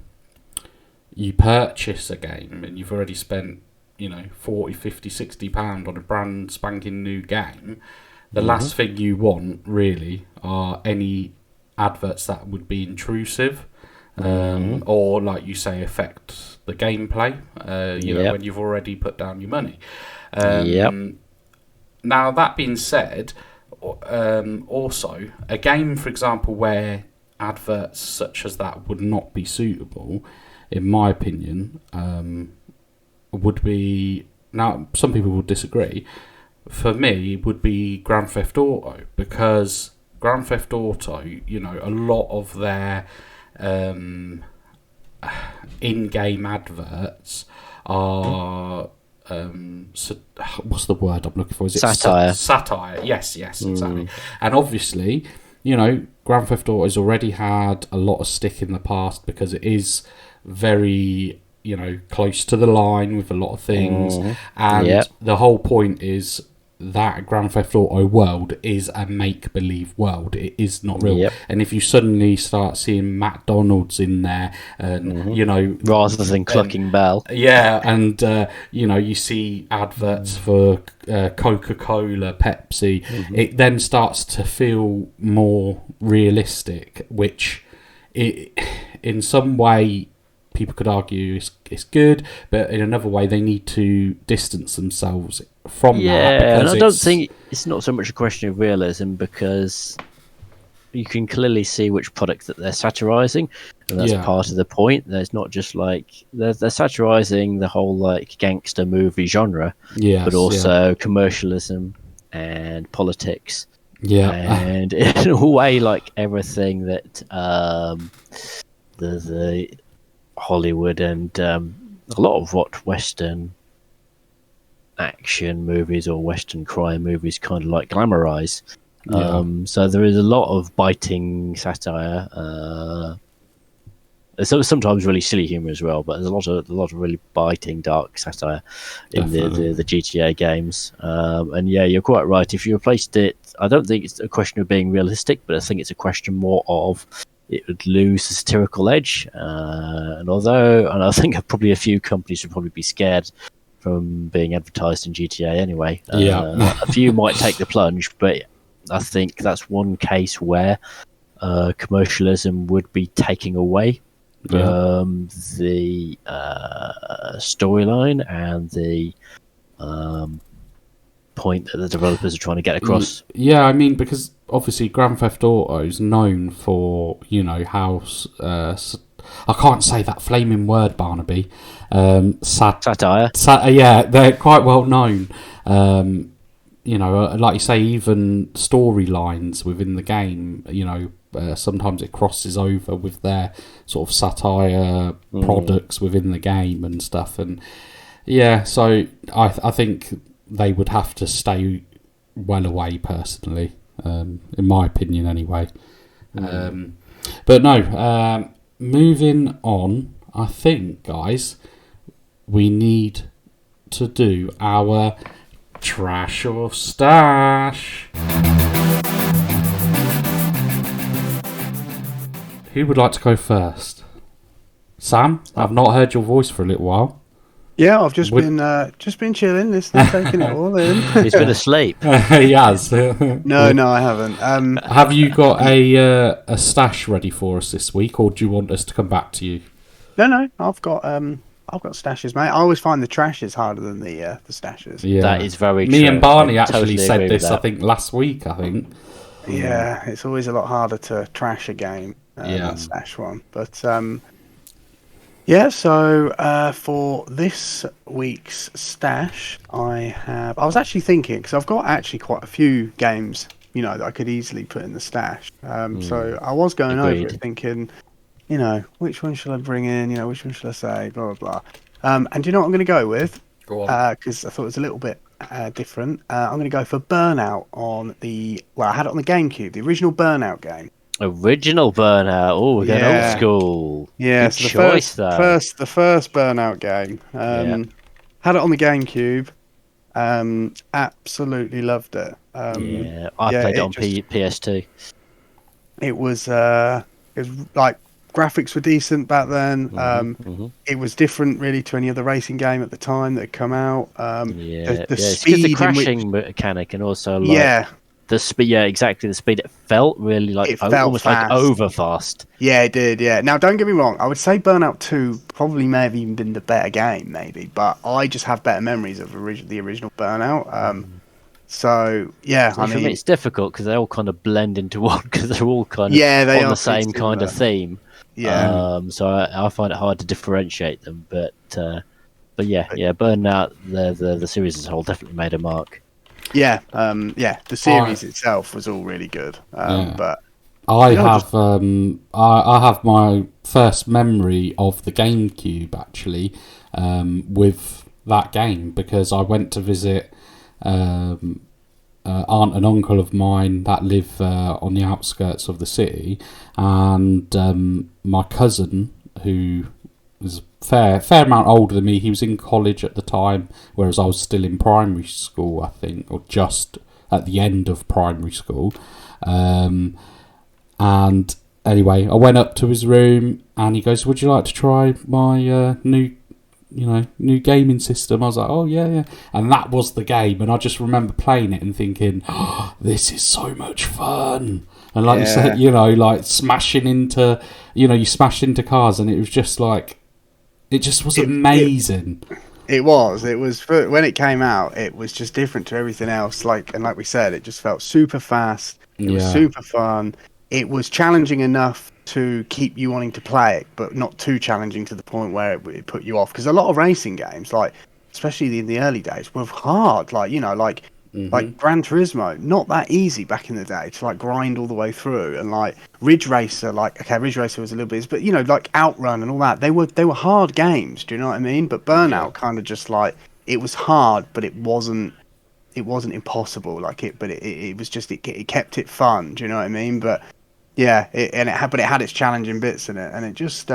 you purchase a game and you've already spent, 40, 50, 60 £60 on a brand spanking new game. The last thing you want, really, are any adverts that would be intrusive. Or, like you say, affect the gameplay, when you've already put down your money. Now, that being said, also, a game, for example, where adverts such as that would not be suitable, in my opinion, would be... Now, some people would disagree. For me, would be Grand Theft Auto, because Grand Theft Auto, a lot of their... in-game adverts are what's the word I'm looking for? Is it satire? Satire. Yes, exactly. And obviously, Grand Theft Auto has already had a lot of stick in the past because it is very, close to the line with a lot of things, and the whole point is that Grand Theft Auto world is a make-believe world. It is not real. And if you suddenly start seeing McDonald's in there, and rather than clucking bell, and you see adverts for Coca-Cola, Pepsi, it then starts to feel more realistic, which in some way people could argue it's good, but in another way they need to distance themselves from that. And I don't think it's not so much a question of realism, because you can clearly see which product that they're satirizing, and that's part of the point. There's not just like they're satirizing the whole like gangster movie genre, but also commercialism and politics Yeah. And in a way, like everything that the Hollywood and a lot of what Western action movies or Western crime movies kind of like glamorize. So there is a lot of biting satire. So sometimes really silly humor as well, but there's a lot of really biting, dark satire in the GTA games. And yeah, you're quite right. If you replaced it, I don't think it's a question of being realistic, but I think it's a question more of it would lose the satirical edge. And I think probably a few companies would probably be scared from being advertised in GTA anyway. A few might take the plunge, but I think that's one case where commercialism would be taking away the storyline and the point that the developers are trying to get across. Yeah, I mean, because obviously Grand Theft Auto is known for, how... I can't say that flaming word, Barnaby. Satire. Yeah, they're quite well known. Like you say, even storylines within the game, sometimes it crosses over with their sort of satire products within the game and stuff. And yeah, so I think they would have to stay well away, personally, in my opinion anyway. But no, moving on, I think, guys, we need to do our Trash or Stash. Who would like to go first? Sam, I've not heard your voice for a little while. Yeah, I've just been chilling, listening, taking it all in. He's been asleep. He has. No, I haven't. Have you got a stash ready for us this week, or do you want us to come back to you? No, I've got stashes, mate. I always find the trash is harder than the stashes. Yeah, that is very Me true. and Barney I actually totally said agree this, with that. I think, last week, Yeah, it's always a lot harder to trash a game than stash one. But so for this week's stash, I was actually thinking, because I've got actually quite a few games, that I could easily put in the stash. So I was going over it thinking, which one should I bring in? Which one should I say? Blah, blah, blah. And do you know what I'm going to go with? Go on. Because I thought it was a little bit different. I'm going to go for Burnout I had it on the GameCube, the original Burnout game. Original Burnout. Oh, we're going old school. Yeah, good so choice, the first Burnout game. Had it on the GameCube. Absolutely loved it. I played it on PS2. It was like graphics were decent back then. It was different really to any other racing game at the time that had come out. The speed, the crashing mechanic, and also the speed. Yeah, exactly. The speed. It felt really like almost fast. like over fast. Yeah, it did. Yeah. Now, don't get me wrong. I would say Burnout 2 probably may have even been the better game, maybe. But I just have better memories of the original Burnout. So yeah, for me it's difficult because they all kind of blend into one because they're all kind of on the same kind of theme. Yeah. So I find it hard to differentiate them, but Burnout, the series as a whole definitely made a mark. Yeah, the series itself was all really good. But I have my first memory of the GameCube actually with that game, because I went to visit aunt and uncle of mine that live on the outskirts of the city, and my cousin, who was a fair amount older than me, he was in college at the time, whereas I was still in primary school, I think, or just at the end of primary school. And anyway, I went up to his room and he goes, "Would you like to try my new gaming system?" I was like, "Oh yeah." And that was the game, and I just remember playing it and thinking, "Oh, this is so much fun." And like you said, like smashing into, you smashed into cars, and it was just like, it just was amazing. It was when it came out, it was just different to everything else. Like we said, it just felt super fast. It was super fun. It was challenging enough to keep you wanting to play it, but not too challenging to the point where it put you off. Because a lot of racing games, like especially in the early days, were hard. Like Like Gran Turismo, not that easy back in the day to like grind all the way through, and like Ridge Racer, like okay, Ridge Racer was a little bit, but you know, like Outrun and all that, they were hard games. Do you know what I mean? But Burnout kind of just like it was hard, but it wasn't impossible. Like it was just it kept it fun. Do you know what I mean? But yeah, it had its challenging bits in it, and it just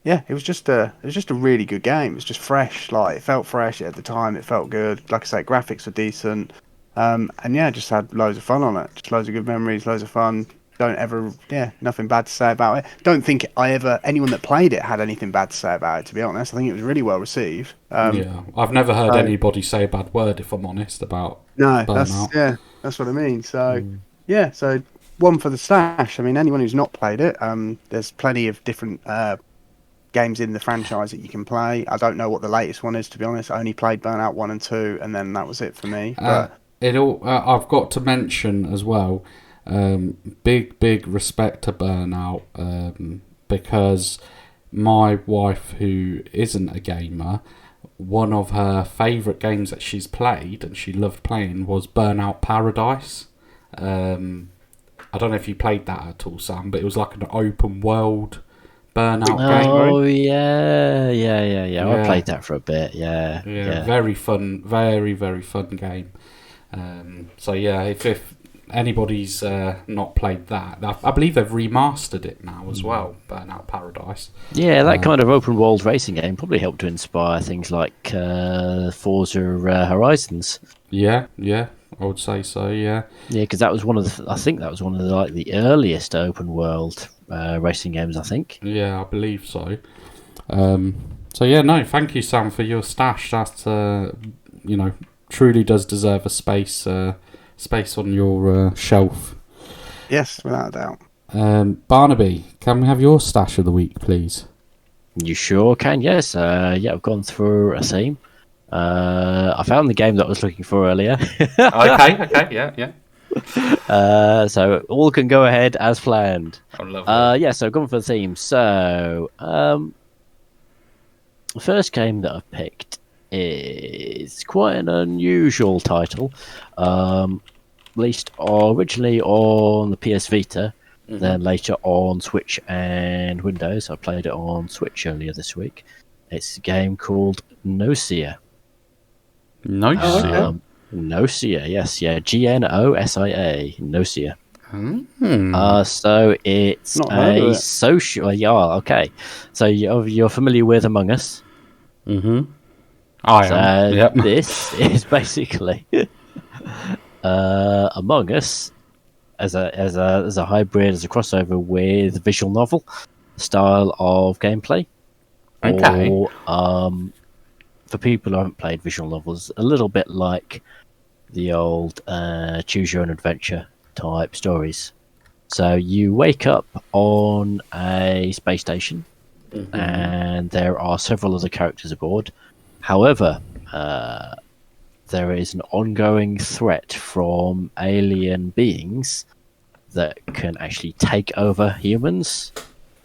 yeah, it was just a really good game. It was just fresh, like it felt fresh at the time. It felt good. Like I say, graphics were decent, and yeah, just had loads of fun on it. Just loads of good memories, loads of fun. Nothing bad to say about it. Don't think anyone that played it had anything bad to say about it. To be honest, I think it was really well received. I've never heard anybody say a bad word, if I'm honest, about Burnout. That's what I mean. So yeah, so one for the stash. I mean, anyone who's not played it, there's plenty of different games in the franchise that you can play. I don't know what the latest one is, to be honest. I only played Burnout 1 and 2, and then that was it for me. But I've got to mention as well, big respect to Burnout, because my wife, who isn't a gamer, one of her favourite games that she's played and she loved playing was Burnout Paradise. I don't know if you played that at all, Sam, but it was like an open world Burnout game. Oh yeah. I played that for a bit. Yeah. Very fun, very fun game. So yeah, if anybody's not played that, I believe they've remastered it now as well. Burnout Paradise. Yeah, that kind of open world racing game probably helped to inspire things like Forza Horizons. Yeah, I would say so. Yeah, because that was one of the. I think that was one of the like the earliest open world racing games. I think. Yeah, I believe so. So yeah, no, thank you, Sam, for your stash. That truly does deserve a space on your shelf. Yes, without a doubt. Barnaby, can we have your stash of the week, please? You sure can. Yes. I've gone through a theme. I found the game that I was looking for earlier. Okay, yeah. So all can go ahead as planned. Oh, lovely. So I've gone for the theme. So the first game that I've picked is quite an unusual title. Released originally on the PS Vita, then later on Switch and Windows. I played it on Switch earlier this week. It's a game called Gnosia. Gnosia? Gnosia, yes, yeah. Gnosia. Mm. So it's a social... okay. So you're familiar with Among Us? Mm-hmm. I am. Yep. This is basically Among Us as a hybrid, as a crossover with visual novel style of gameplay. Okay. Or, for people who haven't played visual novels, a little bit like the old choose your own adventure type stories. So you wake up on a space station, and there are several other characters aboard. However, there is an ongoing threat from alien beings that can actually take over humans.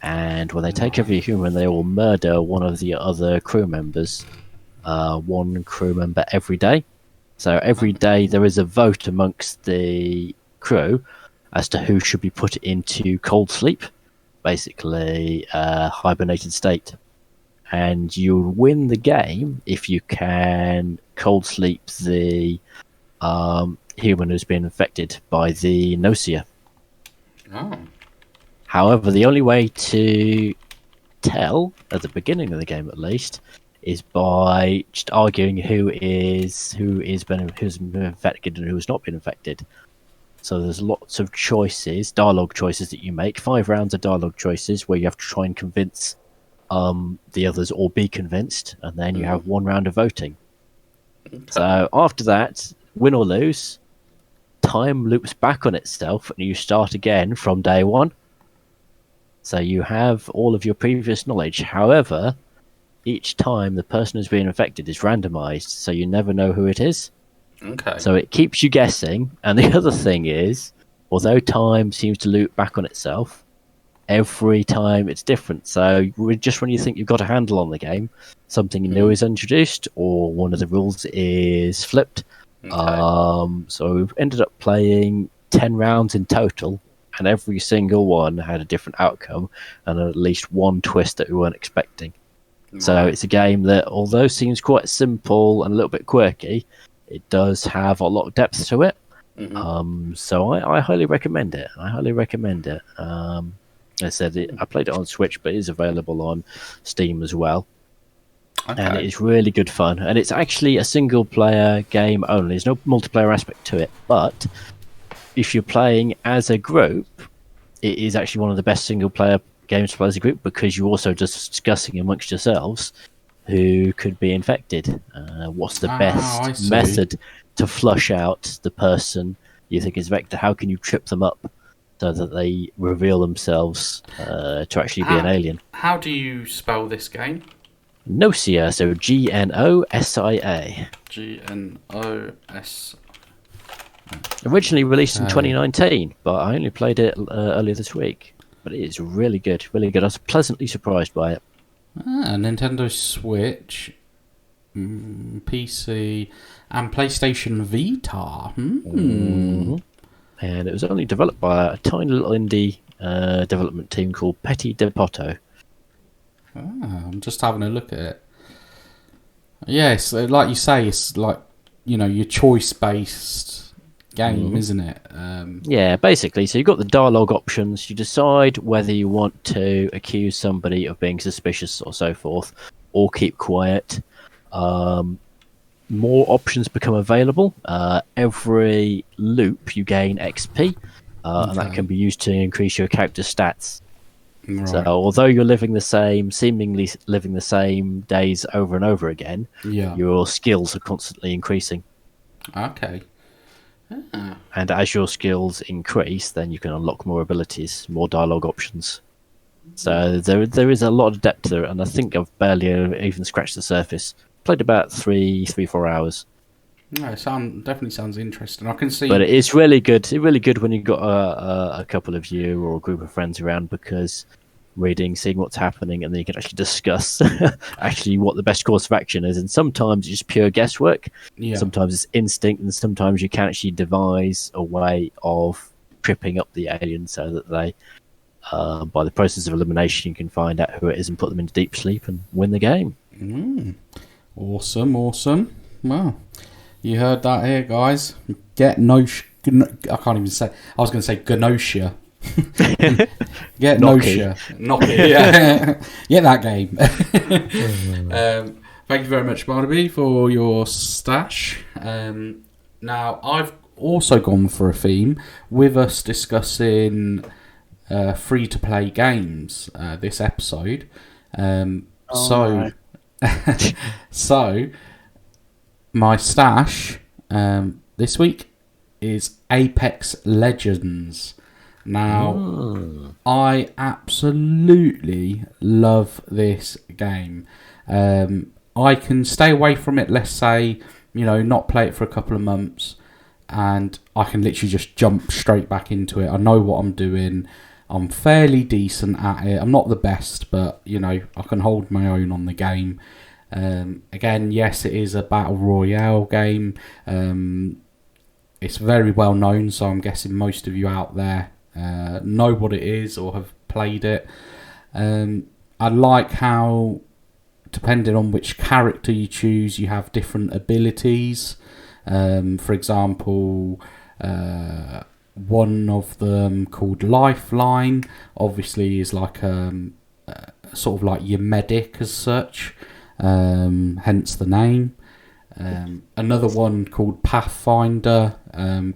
And when they take over a human, they will murder one of the other crew members. One crew member every day. So every day there is a vote amongst the crew as to who should be put into cold sleep, basically hibernated state. And you'll win the game if you can cold sleep the human who's been infected by the Gnosia. Oh. However, the only way to tell, at the beginning of the game at least, is by just arguing who's been infected and who's not been infected. So there's lots of choices, dialogue choices that you make. 5 rounds of dialogue choices where you have to try and convince the others or be convinced, and then you have 1 round of voting. Okay. So after that, win or lose, time loops back on itself and you start again from day 1. So you have all of your previous knowledge. However, each time the person who's being infected is randomized, so you never know who it is. Okay. So it keeps you guessing. And the other thing is, although time seems to loop back on itself, every time it's different. So just when you think you've got a handle on the game, something new is introduced, or one of the rules is flipped, Okay. So we ended up playing 10 rounds in total, and every single one had a different outcome and at least one twist that we weren't expecting. So Right. it's a game that, although seems quite simple and a little bit quirky, it does have a lot of depth to it. So I highly recommend it. I said I played it on Switch, but it is available on Steam as well. Okay. And it is really good fun. And it's actually a single player game only. There's no multiplayer aspect to it. But if you're playing as a group, it is actually one of the best single player games to play as a group, because you're also just discussing amongst yourselves who could be infected. What's the best method to flush out the person you think is infected? How can you trip them up so that they reveal themselves to actually be an alien? How do you spell this game? Gnosia, so Gnosia. Gnos. Originally released in 2019, but I only played it earlier this week. But it is really good, really good. I was pleasantly surprised by it. Nintendo Switch, PC, and PlayStation Vita. Mm-hmm. And it was only developed by a tiny little indie development team called Petit Depoto. I'm just having a look at it. Yes, like you say, it's like, your choice-based game, isn't it? Yeah, basically. So you've got the dialogue options. You decide whether you want to accuse somebody of being suspicious or so forth, or keep quiet. More options become available. Every loop you gain XP, and that can be used to increase your character's stats. Right. So although you're seemingly living the same days over and over again, your skills are constantly increasing. Okay. And as your skills increase, then you can unlock more abilities, more dialogue options. So there is a lot of depth to it, and I think I've barely even scratched the surface. Played about 4 hours. No, it definitely sounds interesting. I can see, but it is really good. It's really good when you've got a couple of you or a group of friends around, because seeing what's happening, and then you can actually discuss actually what the best course of action is. And sometimes it's just pure guesswork. Sometimes it's instinct, and sometimes you can actually devise a way of tripping up the alien so that they, by the process of elimination, you can find out who it is and put them into deep sleep and win the game. Awesome. Well, you heard that here, guys. I can't even say. I was going to say Gnosia. Get Nokia. Yeah. Get that game. Thank you very much, Barnaby, for your stash. Now, I've also gone for a theme with us discussing free-to-play games this episode. So my stash this week is Apex Legends. Now, I absolutely love this game. I can stay away from it, let's say, not play it for a couple of months, and I can literally just jump straight back into it. I know what I'm doing. I'm fairly decent at it. I'm not the best, but, I can hold my own on the game. Again, yes, it is a battle royale game. It's very well known, so I'm guessing most of you out there know what it is or have played it. I like how, depending on which character you choose, you have different abilities. For example, one of them called Lifeline obviously is like sort of like your medic as such, hence the name. Another one called Pathfinder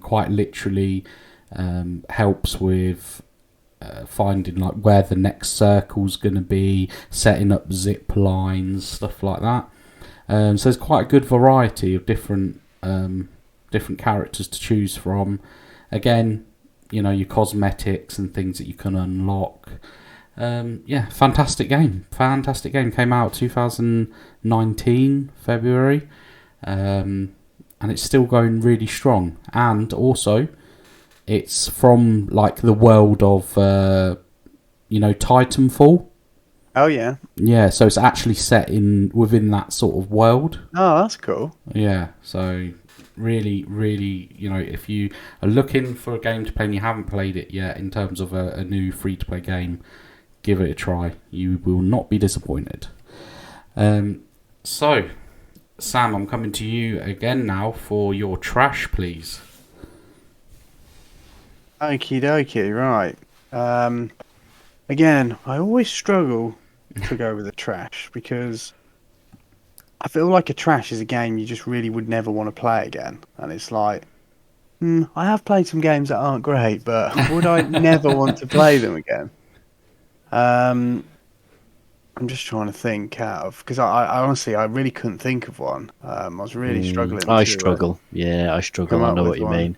quite literally helps with finding like where the next circle's going to be, setting up zip lines, stuff like that. So there's quite a good variety of different characters to choose from. Again, your cosmetics and things that you can unlock. Fantastic game. Came out 2019 February, and it's still going really strong. And also, it's from like the world of Titanfall. Oh yeah. Yeah, so it's actually set within that sort of world. Oh, that's cool. Yeah, so really, really, if you are looking for a game to play and you haven't played it yet, in terms of a new free-to-play game, give it a try. You will not be disappointed. So, Sam, I'm coming to you again now for your trash, please. Okie dokie, right. Again, I always struggle to go with the trash because I feel like a trash is a game you just really would never want to play again. And it's like, I have played some games that aren't great, but would I never want to play them again? I'm just trying to think out of, because I honestly, I really couldn't think of one. I was really struggling. I struggle. I struggle. I know what you mean.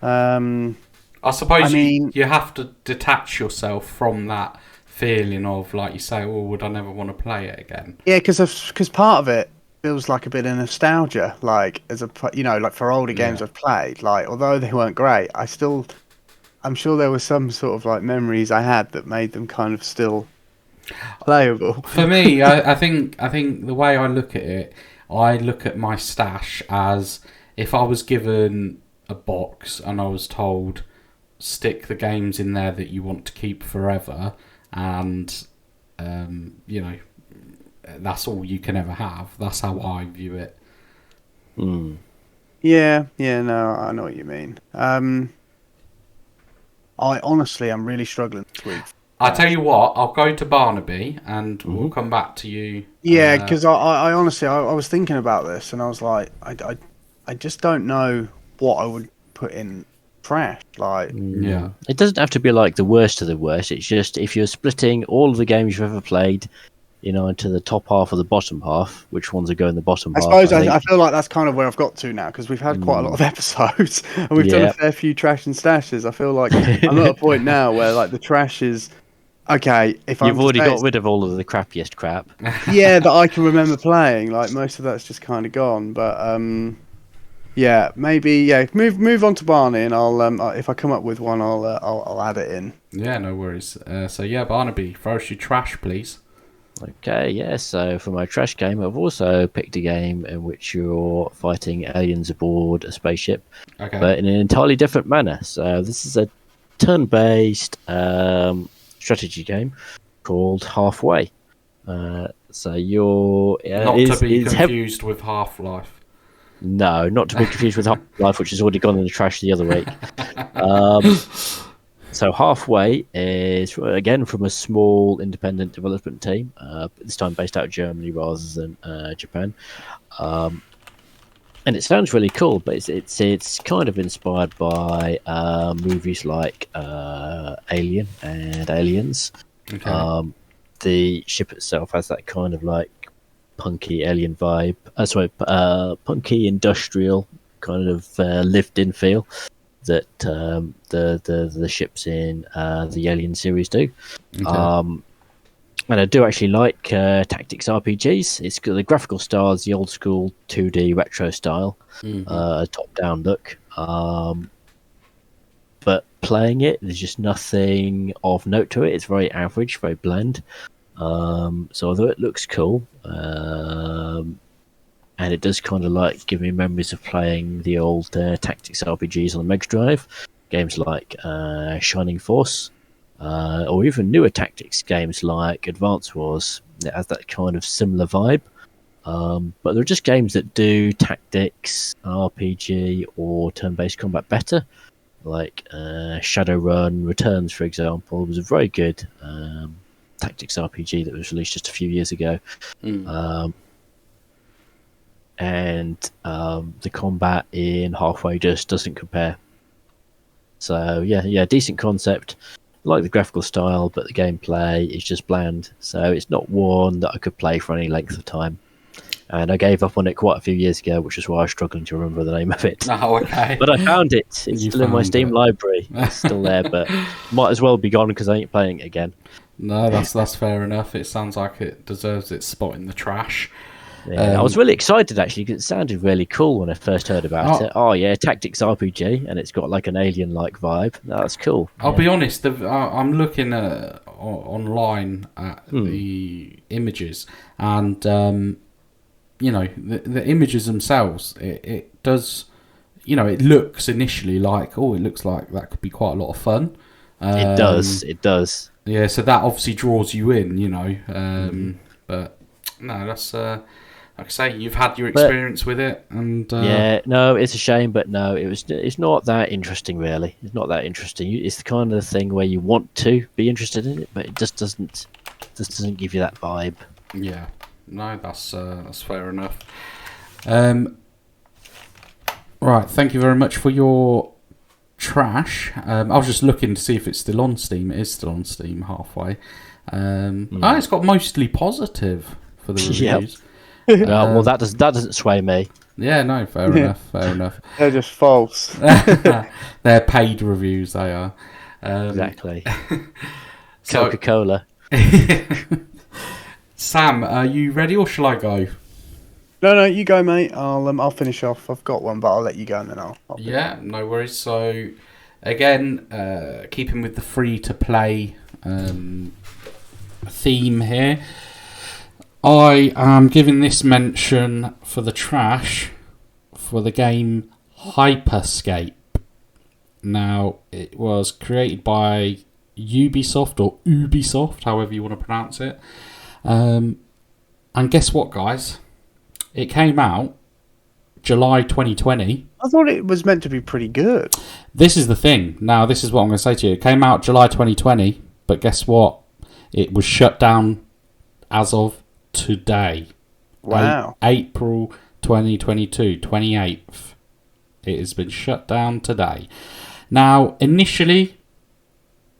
I suppose you have to detach yourself from that feeling of, like you say, would I never want to play it again? Yeah, because part of it feels like a bit of nostalgia, like like for older games I've played. Like, although they weren't great, I'm sure there were some sort of like memories I had that made them kind of still playable. For me, I think the way I look at it, I look at my stash as if I was given a box and I was told, stick the games in there that you want to keep forever, and that's all you can ever have. That's how I view it. Yeah, no, I know what you mean. I honestly, I'm really struggling this week. I tell you what, I'll go to Barnaby and we'll come back to you. Yeah, because I honestly, I was thinking about this and I was like, I just don't know what I would put in trash. Like, it doesn't have to be like the worst of the worst. It's just if you're splitting all of the games you've ever played, into the top half or the bottom half, which ones are going in the bottom half? I feel like that's kind of where I've got to now, because we've had quite a lot of episodes and we've done a fair few trash and stashes. I feel like I'm at a point now where like the trash is okay. You've already got rid of all of the crappiest crap. Yeah, that I can remember playing. Like most of that's just kind of gone. But maybe move on to Barney, and I'll if I come up with one, I'll add it in. Yeah, no worries. Barnaby, throw us your trash, please. Okay, so for my trash game, I've also picked a game in which you're fighting aliens aboard a spaceship, but in an entirely different manner. So this is a turn-based strategy game called Halfway. So you're... not to be confused with Half-Life. No, not to be confused with Half-Life, which has already gone in the trash the other week. So Halfway is, again, from a small independent development team, this time based out of Germany rather than Japan. And it sounds really cool, but it's kind of inspired by movies like Alien and Aliens. The ship itself has that kind of like punky alien vibe. Punky industrial kind of lived-in feel that the ships in the Alien series do. And I do actually like tactics RPGs. It's got the graphical style is the old school 2D retro style, top-down look. But playing it, there's just nothing of note to it. It's very average, very bland. So although it looks cool, and it does kind of like give me memories of playing the old tactics RPGs on the Mega Drive, games like Shining Force, or even newer tactics games like Advance Wars. It has that kind of similar vibe. But they're just games that do tactics, RPG, or turn-based combat better. Like Shadowrun Returns, for example, was a very good tactics RPG that was released just a few years ago. And the combat in Halfway just doesn't compare. So yeah, decent concept. I like the graphical style, but the gameplay is just bland. So it's not one that I could play for any length of time. And I gave up on it quite a few years ago, which is why I was struggling to remember the name of it. Oh, okay. But I found it. It's still in my Steam library. It's still there, but might as well be gone because I ain't playing it again. No, that's fair enough. It sounds like it deserves its spot in the trash. Yeah, I was really excited actually because it sounded really cool when I first heard about it. Oh yeah, tactics RPG, and it's got like an alien-like vibe. That's cool. I'll be honest. I'm looking online at the images, and the images themselves, it does, it looks initially like, it looks like that could be quite a lot of fun. It does. Yeah, so that obviously draws you in, but no, that's like I say, you've had your experience with it, and no, it's a shame, but no, it's not that interesting, really. It's not that interesting. It's the kind of thing where you want to be interested in it, but it just doesn't give you that vibe. Yeah, no, that's fair enough. Right, thank you very much for your trash. I was just looking to see if it's still on Steam. It is still on Steam halfway. It's got mostly positive for the reviews. Well, that doesn't sway me. Yeah, no, fair enough. They're just false. They're paid reviews, they are. Exactly. Coca-Cola. Sam, are you ready, or shall I go? No, you go, mate. I'll finish off. I've got one, but I'll let you go, and then I'll yeah, no worries. So, again, keeping with the free-to-play theme here, I am giving this mention for the trash for the game Hyperscape. Now, it was created by Ubisoft, or Ubisoft, however you want to pronounce it. And guess what, guys? It came out July 2020. I thought it was meant to be pretty good. This is the thing. Now, this is what I'm going to say to you. It came out July 2020, but guess what? It was shut down as of today. Wow. April 2022, 28th. It has been shut down today. Now, initially,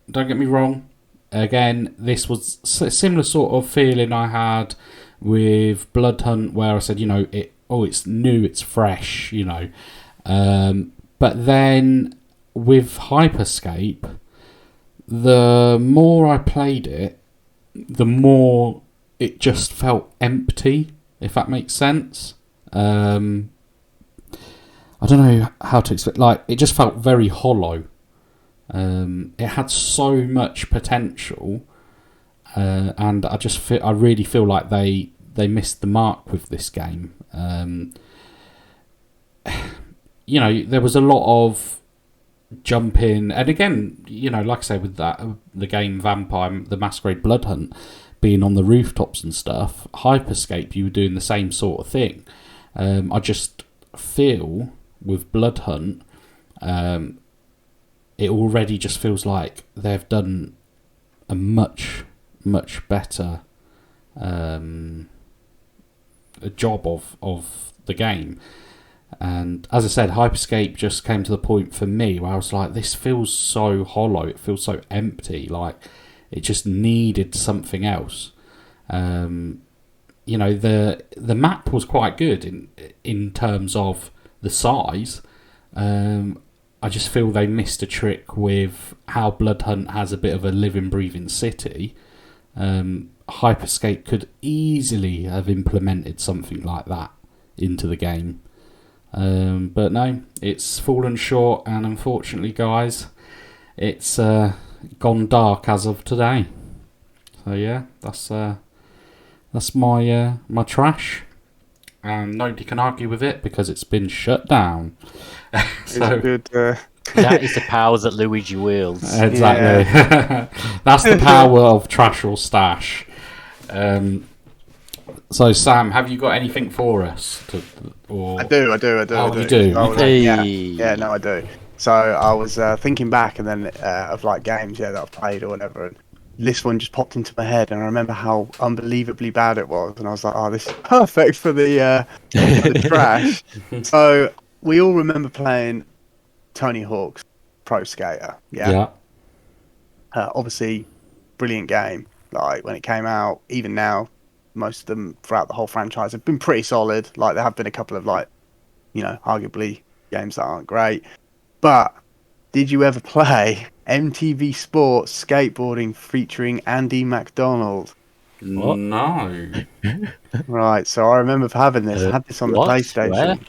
don't get me wrong, again, this was a similar sort of feeling I had with Bloodhunt, where I said, it's new, it's fresh, but then with Hyperscape, the more I played it, the more it just felt empty, if that makes sense. I don't know how to explain. Like, it just felt very hollow. It had so much potential, and I really feel like they missed the mark with this game. There was a lot of jumping, and again, like I say, with that the game Vampire, the Masquerade Bloodhunt, being on the rooftops and stuff, Hyperscape, you were doing the same sort of thing. I just feel with Bloodhunt, it already just feels like they've done a much, much better a job of the game. And as I said, Hyperscape just came to the point for me where I was like, this feels so hollow, it feels so empty, like it just needed something else. The map was quite good in terms of the size. I just feel they missed a trick with how Bloodhunt has a bit of a living, breathing city. Hyperscape could easily have implemented something like that into the game. But no, it's fallen short, and unfortunately, guys, it's gone dark as of today. So yeah, that's my trash, and nobody can argue with it because it's been shut down. So good. That is the power that Luigi wields. Exactly. Yeah. That's the power of trash or stash. So Sam, have you got anything for us? I do. Oh, you do? Yeah, no, I do. So I was thinking back, and then of like games, that I've played or whatever, and this one just popped into my head, and I remember how unbelievably bad it was, and I was like, oh, this is perfect for the trash. So we all remember playing Tony Hawk's Pro Skater. Yeah. Obviously, brilliant game. Like when it came out, even now, most of them throughout the whole franchise have been pretty solid. Like there have been a couple of arguably games that aren't great. But did you ever play MTV Sports Skateboarding featuring Andy McDonald? What? No. Right, so I remember having this. I had this on the PlayStation.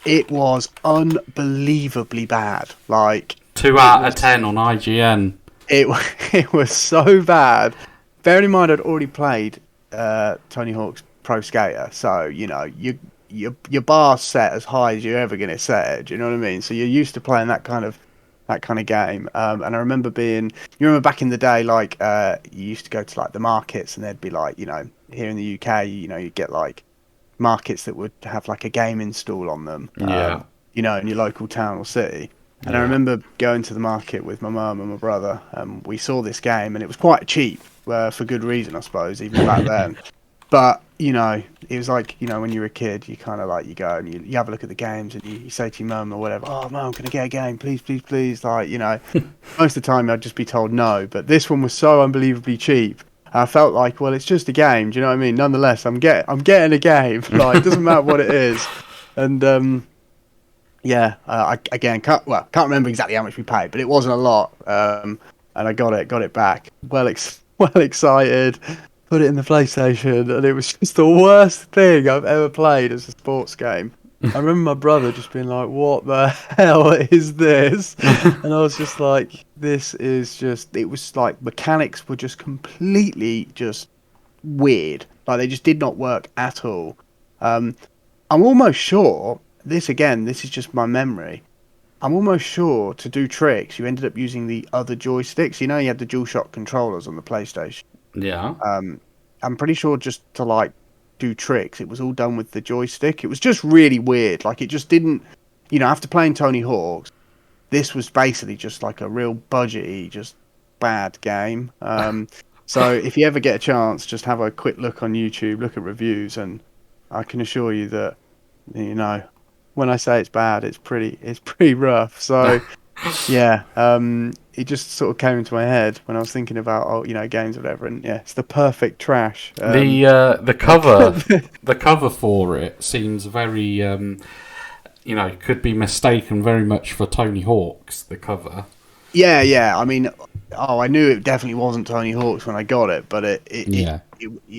It was unbelievably bad. Like 2 out of 10 on IGN. It was so bad. Bearing in mind I'd already played Tony Hawk's Pro Skater, so your bar's set as high as you're ever going to set it. Do you know what I mean? So you're used to playing that kind of game. And I remember you remember back in the day, like you used to go to like the markets, and there'd be like, here in the UK, you get like markets that would have like a game install on them. Yeah. In your local town or city. And I Yeah. remember going to the market with my mum and my brother, and we saw this game, and it was quite cheap for good reason, I suppose, even back then. But it was like, when you're a kid, you kind of like, you go and you have a look at the games, and you say to your mum or whatever, "Oh, mum, can I get a game, please, please, please?" Like, most of the time I'd just be told no. But this one was so unbelievably cheap. I felt like, well, it's just a game. Do you know what I mean? Nonetheless, I'm getting a game. Like, it doesn't matter what it is. And yeah, I again can't remember exactly how much we paid, but it wasn't a lot. And I got it back. Well excited. Put it in the PlayStation, and it was just the worst thing I've ever played as a sports game. I remember my brother just being like, "What the hell is this?" And I was just like, "This is just." It was like mechanics were just completely just weird. Like, they just did not work at all. I'm almost sure this is just my memory. I'm almost sure to do tricks, you ended up using the other joysticks. You had the DualShock controllers on the PlayStation. Yeah. I'm pretty sure just to like do tricks, it was all done with the joystick. It was just really weird. Like, it just didn't, after playing Tony Hawk's, this was basically just like a real budgety, just bad game. So if you ever get a chance, just have a quick look on YouTube, look at reviews, and I can assure you that, when I say it's bad, it's pretty rough. So yeah, it just sort of came into my head when I was thinking about games or whatever, and yeah, it's the perfect trash. The cover the cover for it seems very could be mistaken very much for Tony Hawk's, the cover. Yeah. I mean, I knew it definitely wasn't Tony Hawk's when I got it, but it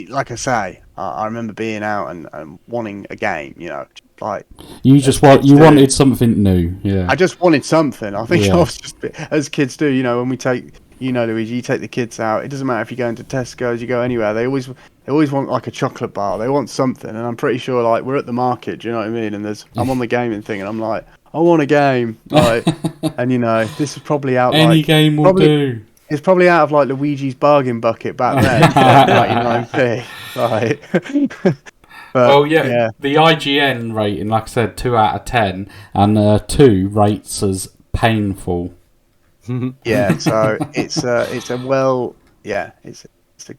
like I say, I remember being out and wanting a game. Like, you wanted something new. Yeah, I just wanted something. I think I was just, as kids do, when we take, Luigi, you take the kids out, it doesn't matter if you go into Tesco's, you go anywhere, they always want like a chocolate bar, they want something. And I'm pretty sure, like, we're at the market, do you know what I mean, and I'm on the gaming thing, and I'm like, I want a game, like, and this is probably out any game will do. It's probably out of like Luigi's bargain bucket back then, 99p. Right. But, the IGN rating, like I said, 2 out of 10, and 2 rates as painful. Yeah, so it's a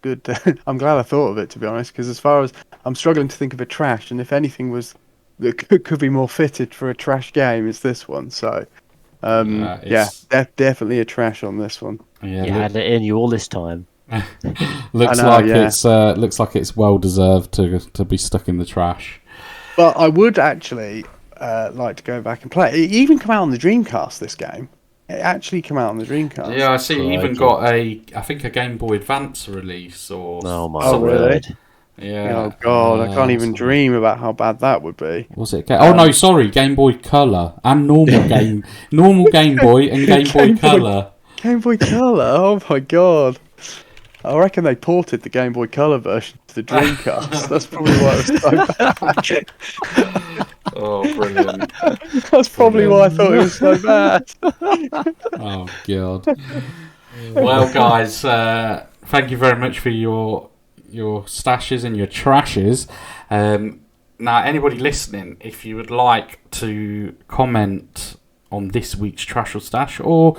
good. I'm glad I thought of it, to be honest, because as far as I'm struggling to think of a trash, and if anything was that could be more fitted for a trash game, it's this one. So definitely a trash on this one. Yeah, you had it in you all this time. Looks like it's well deserved to be stuck in the trash. But I would actually like to go back and play it. It even came out on the Dreamcast, this game. It actually came out on the Dreamcast. Yeah, I see. It even got a Game Boy Advance release or. Oh my god! Really? Yeah. Oh god, I can't even dream about how bad that would be. Was it? No, sorry, Game Boy Color and normal Game Boy and Game Boy Color. Game Boy Color. Oh my god. I reckon they ported the Game Boy Color version to the Dreamcast. That's probably why it was so bad. Oh, brilliant. That's probably why I thought it was so bad. Oh, God. Well, guys, thank you very much for your stashes and your trashes. Now, anybody listening, if you would like to comment on this week's trash or stash, or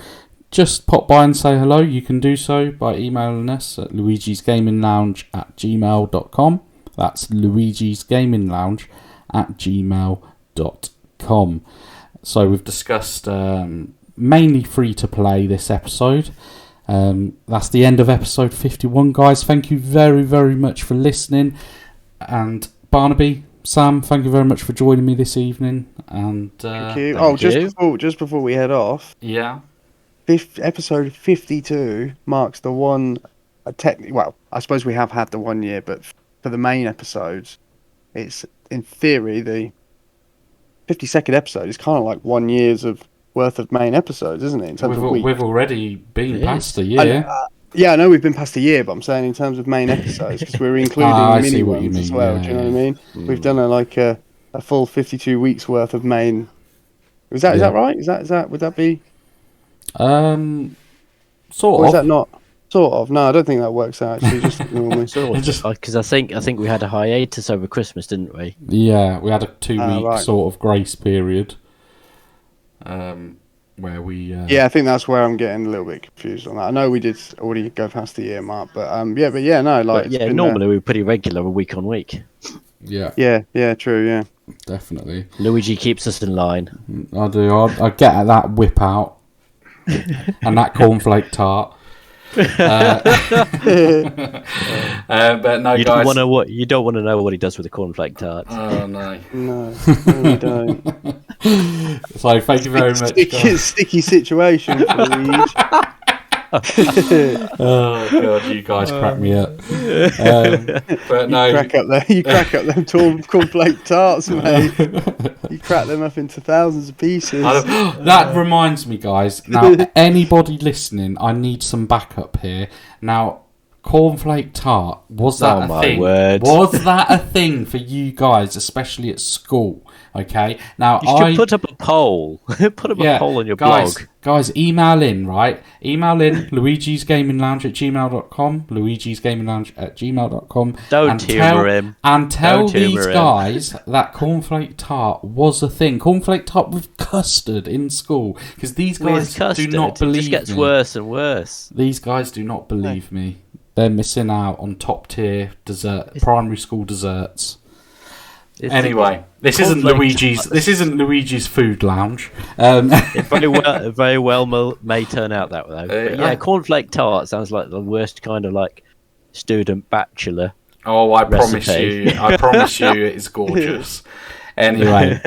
just pop by and say hello, you can do so by emailing us at luigisgaminglounge@gmail.com. That's luigisgaminglounge@gmail.com. So we've discussed mainly free to play this episode. That's the end of episode 51, guys. Thank you very, very much for listening. And Barnaby, Sam, thank you very much for joining me this evening. And thank you. Just before we head off. Yeah. Episode 52 marks the one. Well, I suppose we have had the 1 year, but for the main episodes, it's in theory the 52nd episode is kind of like 1 year's worth of main episodes, isn't it? In terms of weeks. We've already been past a year. Yeah, I know we've been past a year, but I'm saying in terms of main episodes, because we're including I mini see what you ones mean, as well. yeah, Do you know yeah. what I mean? We've done a full 52 weeks worth of main. Is that right? Is that would that be? Sort Or of. is that not? Sort of. No, I don't think that works out actually. Just normally. Because I think we had a hiatus over Christmas, didn't we? Yeah, we had a 2-week right. sort of grace period. Where we Yeah, I think that's where I'm getting a little bit confused on that. I know we did already go past the year mark, but normally we're pretty regular, week on week. yeah true, yeah, definitely. Luigi keeps us in line. I do. I get that whip out and that cornflake tart. But no, You guys. don't want to know what he does with the cornflake tarts. Oh no, no, we don't. So thank you very much. Sticky situation for Luigi. Oh god, you guys crack me up. But no, you crack up them cornflake tarts, mate. You crack them up into thousands of pieces. That reminds me, guys. Now, anybody listening, I need some backup here. Now, cornflake tart, was that a thing? Word. Was that a thing for you guys, especially at school? Okay. Now, you should put up a poll. Put up a poll on your blog. Guys, email in, right? Email in luigisgaminglounge@gmail.com, luigisgaminglounge@gmail.com. Don't humour him. And tell these guys that cornflake tart was a thing. Cornflake tart with custard in school. Because these guys do not believe me. It just gets worse and worse. These guys do not believe me. They're missing out on top tier primary school desserts. Anyway, this isn't Luigi's food lounge. It very well may turn out that way. But cornflake tart sounds like the worst kind of like student bachelor. Oh, I promise you, it's gorgeous. Anyway,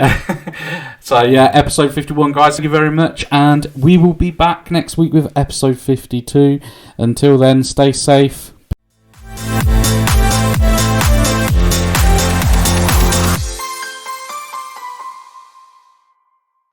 so episode 51, guys. Thank you very much, and we will be back next week with episode 52. Until then, stay safe.